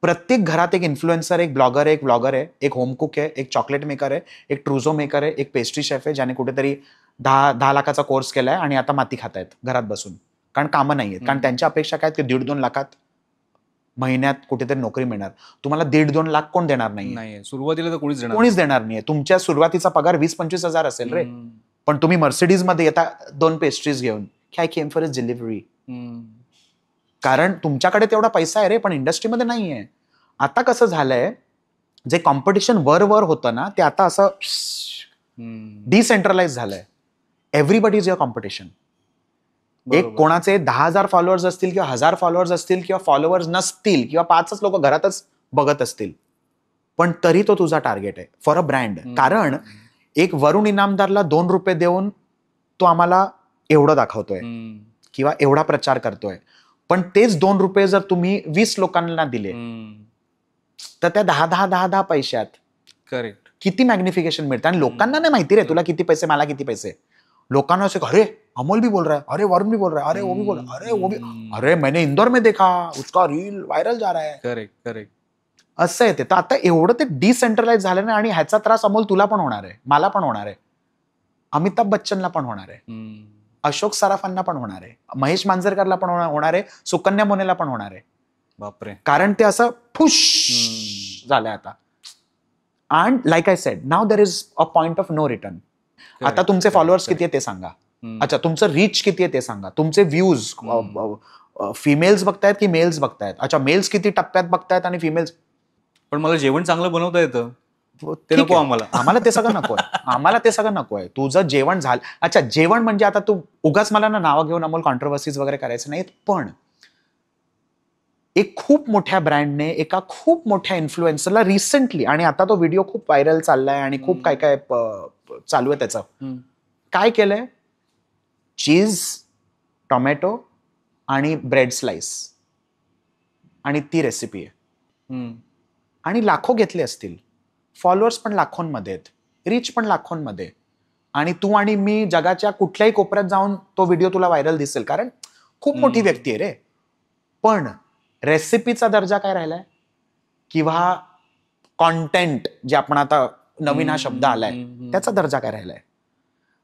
प्रत्येक घरात एक इन्फ्लुएन्सर, एक ब्लॉगर, एक व्लॉगर आहे, एक होम कुक आहे, एक चॉकलेट मेकर आहे, एक ट्रुझो मेकर आहे, एक पेस्ट्री शेफ आहे, ज्याने कुठेतरी 10 लाखाचा कोर्स केलाय आणि आता माती खातायत घरात बसून, कारण कामं नाहीयेत. कारण त्यांच्या अपेक्षा काय, ते 1.5-2 लाखात महिन्यात कुठेतरी नोकरी मिळणार. तुम्हाला 1.5-2 लाख कोण देणार नाही, नाही सुरुवातीला तर कोणीच देणार नाहीये. तुमच्या सुरुवातीचा पगार 20-25 हजार असेल रे, पण तुम्ही मर्सिडीज मध्ये येता 2 पेस्ट्रीज घेऊन, I came for his delivery. कारण तुमच्याकडे तेवढा पैसा आहे रे, पण इंडस्ट्रीमध्ये नाहीये. आता कसं झालंय, जे कॉम्पिटिशन वर होतं ना, ते आता असं डिसेंट्रलाइज झालंय. Everybody is your competition. एक कोणाचे 10,000 फॉलोअर्स असतील किंवा 1,000 फॉलोअर्स असतील किंवा फॉलोअर्स नसतील किंवा 5च लोक घरातच बघत असतील, पण तरी तो तुझा टार्गेट आहे फॉर अ ब्रँड. कारण एक वरुण इनामदारला ₹2 देऊन तो आम्हाला एवढं दाखवतोय किंवा एवढा प्रचार करतोय, पण तेच ₹2 जर तुम्ही 20 लोकांना दिले तर त्या 10 पैशात करेक्ट किती मॅग्निफिकेशन मिळतं. आणि लोकांना नाही माहिती रे तुला किती पैसे, मला किती पैसे. लोकांना असं अरे अमोल भी बोल रहा है, अरे वरुण भी बोल रहा है, अरे वो भी बोल रहा है, अरे वो भी, अरे मैंने इंदौर में देखा, उसका रील वायरल जा रहा है. करेक्ट असं आहे ते. तर आता एवढं ते डिसेंट्रलाइज झालं ना, आणि ह्याचा त्रास अमोल तुला पण होणार आहे, मला पण होणार आहे, अमिताभ बच्चनला पण होणार आहे, अशोक सराफांना पण होणार आहे, महेश मांजरेकरला पण होणार आहे, सुकन्या मोनेला पण होणार आहे. बापरे. कारण ते असं फुश झालंय आता. And like I said, now there is a point of no return. आता तुमचे फॉलोअर्स किती आहे ते सांगा, अच्छा तुमचं रीच किती आहे ते सांगा, तुमचे व्ह्यूज फिमेल्स बघतायत की मेल्स बघतायत, अच्छा मेल्स किती टप्प्यात बघतायत आणि फिमेल्स. पण मला जेवण चांगलं बनवता येतं, ते ठीक नको आहे. आम्हाला. आम्हाला ते सगळं नकोय, आम्हाला ते सगळं नकोय. तुझं जेवण झालं, अच्छा जेवण म्हणजे आता तू उगाच मला ना नावं घेऊन अमोल कॉन्ट्रोवर्सीज वगैरे करायचं नाहीत, पण एक खूप मोठ्या ब्रँडने एका खूप मोठ्या इन्फ्लुएन्सरला रिसेंटली, आणि आता तो व्हिडिओ खूप व्हायरल चाललाय आणि खूप काय काय चालू आहे त्याचं, काय केलंय, चीज, टोमॅटो आणि ब्रेड स्लाइस, आणि ती रेसिपी आहे, आणि लाखो घेतले असतील, फॉलोअर्स पण लाखोंमध्ये आहेत, रीच पण लाखोंमध्ये, आणि तू आणि मी जगाच्या कुठल्याही कोपऱ्यात जाऊन तो व्हिडिओ तुला व्हायरल दिसेल, कारण खूप मोठी व्यक्ती आहे रे. पण रेसिपीचा दर्जा काय राहिलाय, किंवा कॉन्टेंट जे आपण आता नवीन हा शब्द आलाय त्याचा दर्जा काय राहिलाय.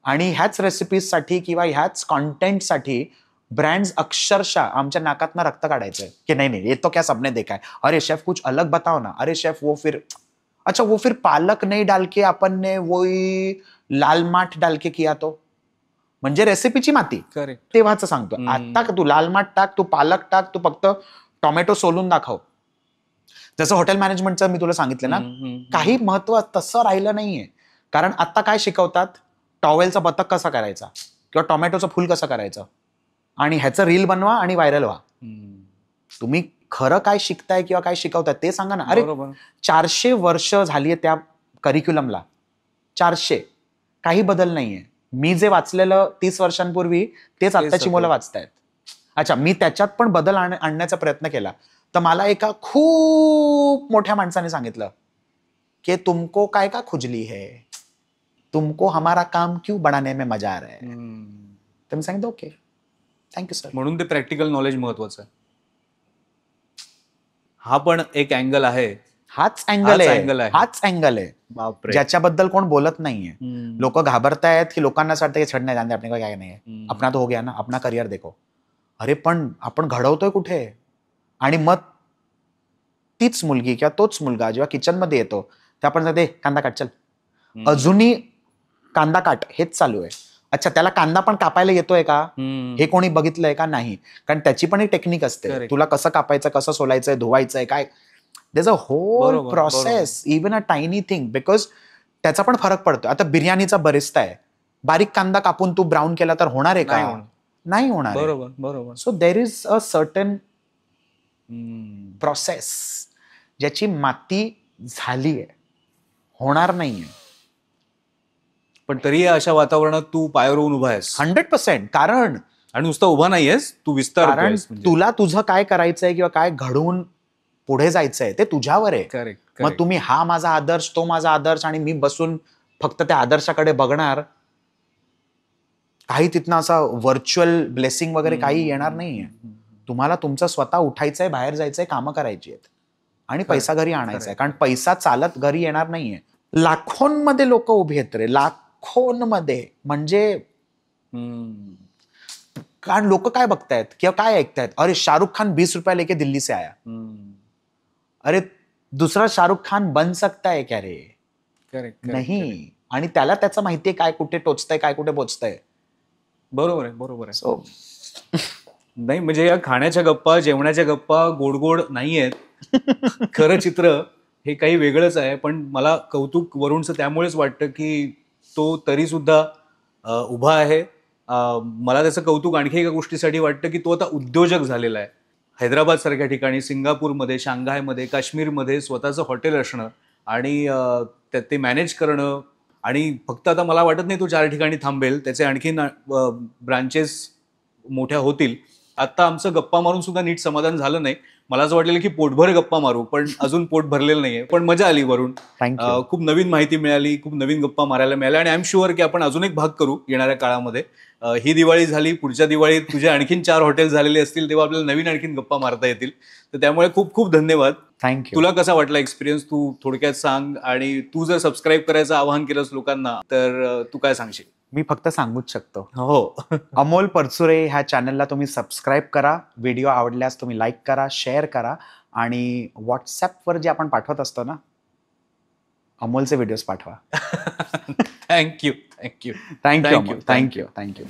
आणि ह्याच रेसिपीजसाठी किंवा ह्याच कॉन्टेंटसाठी ब्रँड्स अक्षरशः आमच्या नाकातनं रक्त काढायचंय की नाही ये तो क्या सबने देखा है, अरे शेफ कुछ अलग बताओ ना, अरे शेफ वो फिर अच्छा वो फिर पालक नहीं डाल के अपन ने वही लाल माठ डाल के किया तो, म्हणजे रेसिपीची माती. करेक्ट. तेव्हाच सांगतो, आता तू लाल माठ टाक, तू पालक टाक, तू फक्त टोमॅटो सोलून दाखव. जसं हॉटेल मॅनेजमेंटचं मी तुला सांगितलं ना, काही महत्व तसं राहिलं नाहीये. कारण आता काय शिकवतात, टॉवेलचा बतक कसा करायचा किंवा टोमॅटोचं फुल कसं करायचं, आणि ह्याचं रील बनवा आणि व्हायरल व्हा. तुम्ही खरं काय शिकताय किंवा काय शिकवताय ते सांगा ना. अरे 400 वर्ष झालीये त्या करिक्युलमला, 400, काही बदल नाहीये. मी जे वाचलेलं 30 वर्षांपूर्वी तेच आत्ताची मुलं वाचतायत. अच्छा मी त्याच्यात पण बदल आणण्याचा प्रयत्न केला, तर मला एका खूप मोठ्या माणसाने सांगितलं की तुमको काय का खुजली है, तुमको हमारा काम क्यों बढ़ाने में मजा आ रहा है. तर मी सांगितलं ओके थँक्यू सर. म्हणून ते प्रॅक्टिकल नॉलेज महत्वाचं आहे. हा पण एक अँगल आहे. हाच अँगल आहे बापरे. ज्याच्याबद्दल कोण बोलत नाहीये. लोक घाबरतायत की लोकांना असं वाटतं की छड नाही जानते अपने को काय नाहीये, अपना तो हो गया ना, अपना करियर देखो. अरे पण आपण घडवतोय कुठे. आणि मग तीच मुलगी किंवा तोच मुलगा जेव्हा किचन मध्ये येतो तेव्हा आपण सांगते कांदा काट, चल अजूनही कांदा काट हेच चालू आहे. अच्छा त्याला कांदा पण कापायला येतोय का हे कोणी बघितलंय का, नाही. कारण त्याची पण एक टेक्निक असते, तुला कसं कापायचं, कसं सोलायचंय, धुवायचंय काय. there's a whole बरोबर, process, even a tiny thing, because त्याचा पण फरक पडतो. आता बिर्याणीचा बरिस्ता आहे, बारीक कांदा कापून तू ब्राऊन केला तर होणार आहे नाही का? होणार. नाही होणार आहे. बरोबर बरोबर. So there is a certain हम्म. प्रोसेस ज्याची माती झाली आहे, होणार नाहीये. पण तरी अशा वातावरणात तू पायावर येऊन उभा आहेस 100%. कारण आणि नुसता उभा नाहीयेस, तू विस्तारतोयस म्हणजे. तुला तुझं काय करायचंय किंवा काय घडवून पुढे जायचंय ते तुझ्यावर आहे. करेक्ट. मग तुम्ही हा माझा आदर्श, तो माझा आदर्श, आणि मी बसून फक्त त्या आदर्शाकडे बघणार, काही तिथनं असा व्हर्च्युअल ब्लेसिंग वगैरे काही येणार नाहीये. तुम्हाला तुमचं स्वतः उठायचंय, बाहेर जायचंय, कामं करायची आहेत आणि पैसा घरी आणायचा आहे. कारण पैसा चालत घरी येणार नाहीये. लाखोंमध्ये लोक उभी आहेत रे, लाखोंमध्ये. म्हणजे कारण लोक काय बघतायत किंवा काय ऐकतायत, अरे शाहरुख खान 20 रुपया लेके दिल्ली से आया. अरे दुसरा शाहरुख खान बन सकता है क्या रे? करेक्ट. नाही. आणि त्याला त्याचं माहितीये काय कुठे टोचतंय, काय कुठे पोचतंय. बरोबर आहे बरोबर आहे. सो नाही म्हणजे या खाण्याच्या गप्पा, जेवणाच्या गप्पा गोड गोड नाहीयेत. खरं चित्र हे काही वेगळंच आहे. पण मला कौतुक वरुणचं त्यामुळेच वाटतं की तो तरी सुद्धा उभा आहे. मला त्याचं कौतुक आणखी एका गोष्टीसाठी वाटतं की तो आता उद्योजक झालेला आहे. हैदराबाद सारख्या ठिकाणी, सिंगापूरमध्ये, शांघायमध्ये, काश्मीरमध्ये स्वतःचं हॉटेल असणं आणि ते मॅनेज करणं. आणि फक्त आता मला वाटत नाही तो 4 ठिकाणी थांबेल, त्याचे आणखीन ब्रांचेस मोठ्या होतील. आता आमचं गप्पा मारून सुद्धा नीट समाधान झालं नाही. मला असं वाटलेलं की पोटभर गप्पा मारू, पण अजून पोट भरलेलं नाहीये. पण मजा आली वरून. थँक्यू. खूप नवीन माहिती मिळाली, खूप नवीन गप्पा मारायला मिळाल्या आणि आय एम शुअर की आपण अजून एक भाग करू येणाऱ्या काळामध्ये. ही दिवाळी झाली, पुढच्या दिवाळीत तुझे आणखीन 4 हॉटेल झालेले असतील, तेव्हा आपल्याला नवीन आणखीन गप्पा मारता येतील. तर त्यामुळे खूप खूप धन्यवाद. थँक्यू. तुला कसा वाटला एक्सपिरियन्स, तू थोडक्यात सांग. आणि तू जर सबस्क्राईब करायचं आवाहन केलंस लोकांना तर तू काय सांगशील? मी फक्त सांगूच शकतो, हो. अमोल परचुरे ह्या चॅनलला तुम्ही सबस्क्राईब करा. व्हिडिओ आवडल्यास तुम्ही लाईक करा, शेअर करा, आणि व्हॉट्सॲपवर जे आपण पाठवत असतो ना, अमोलचे व्हिडिओज पाठवा. थँक्यू. थँक्यू. थँक्यू.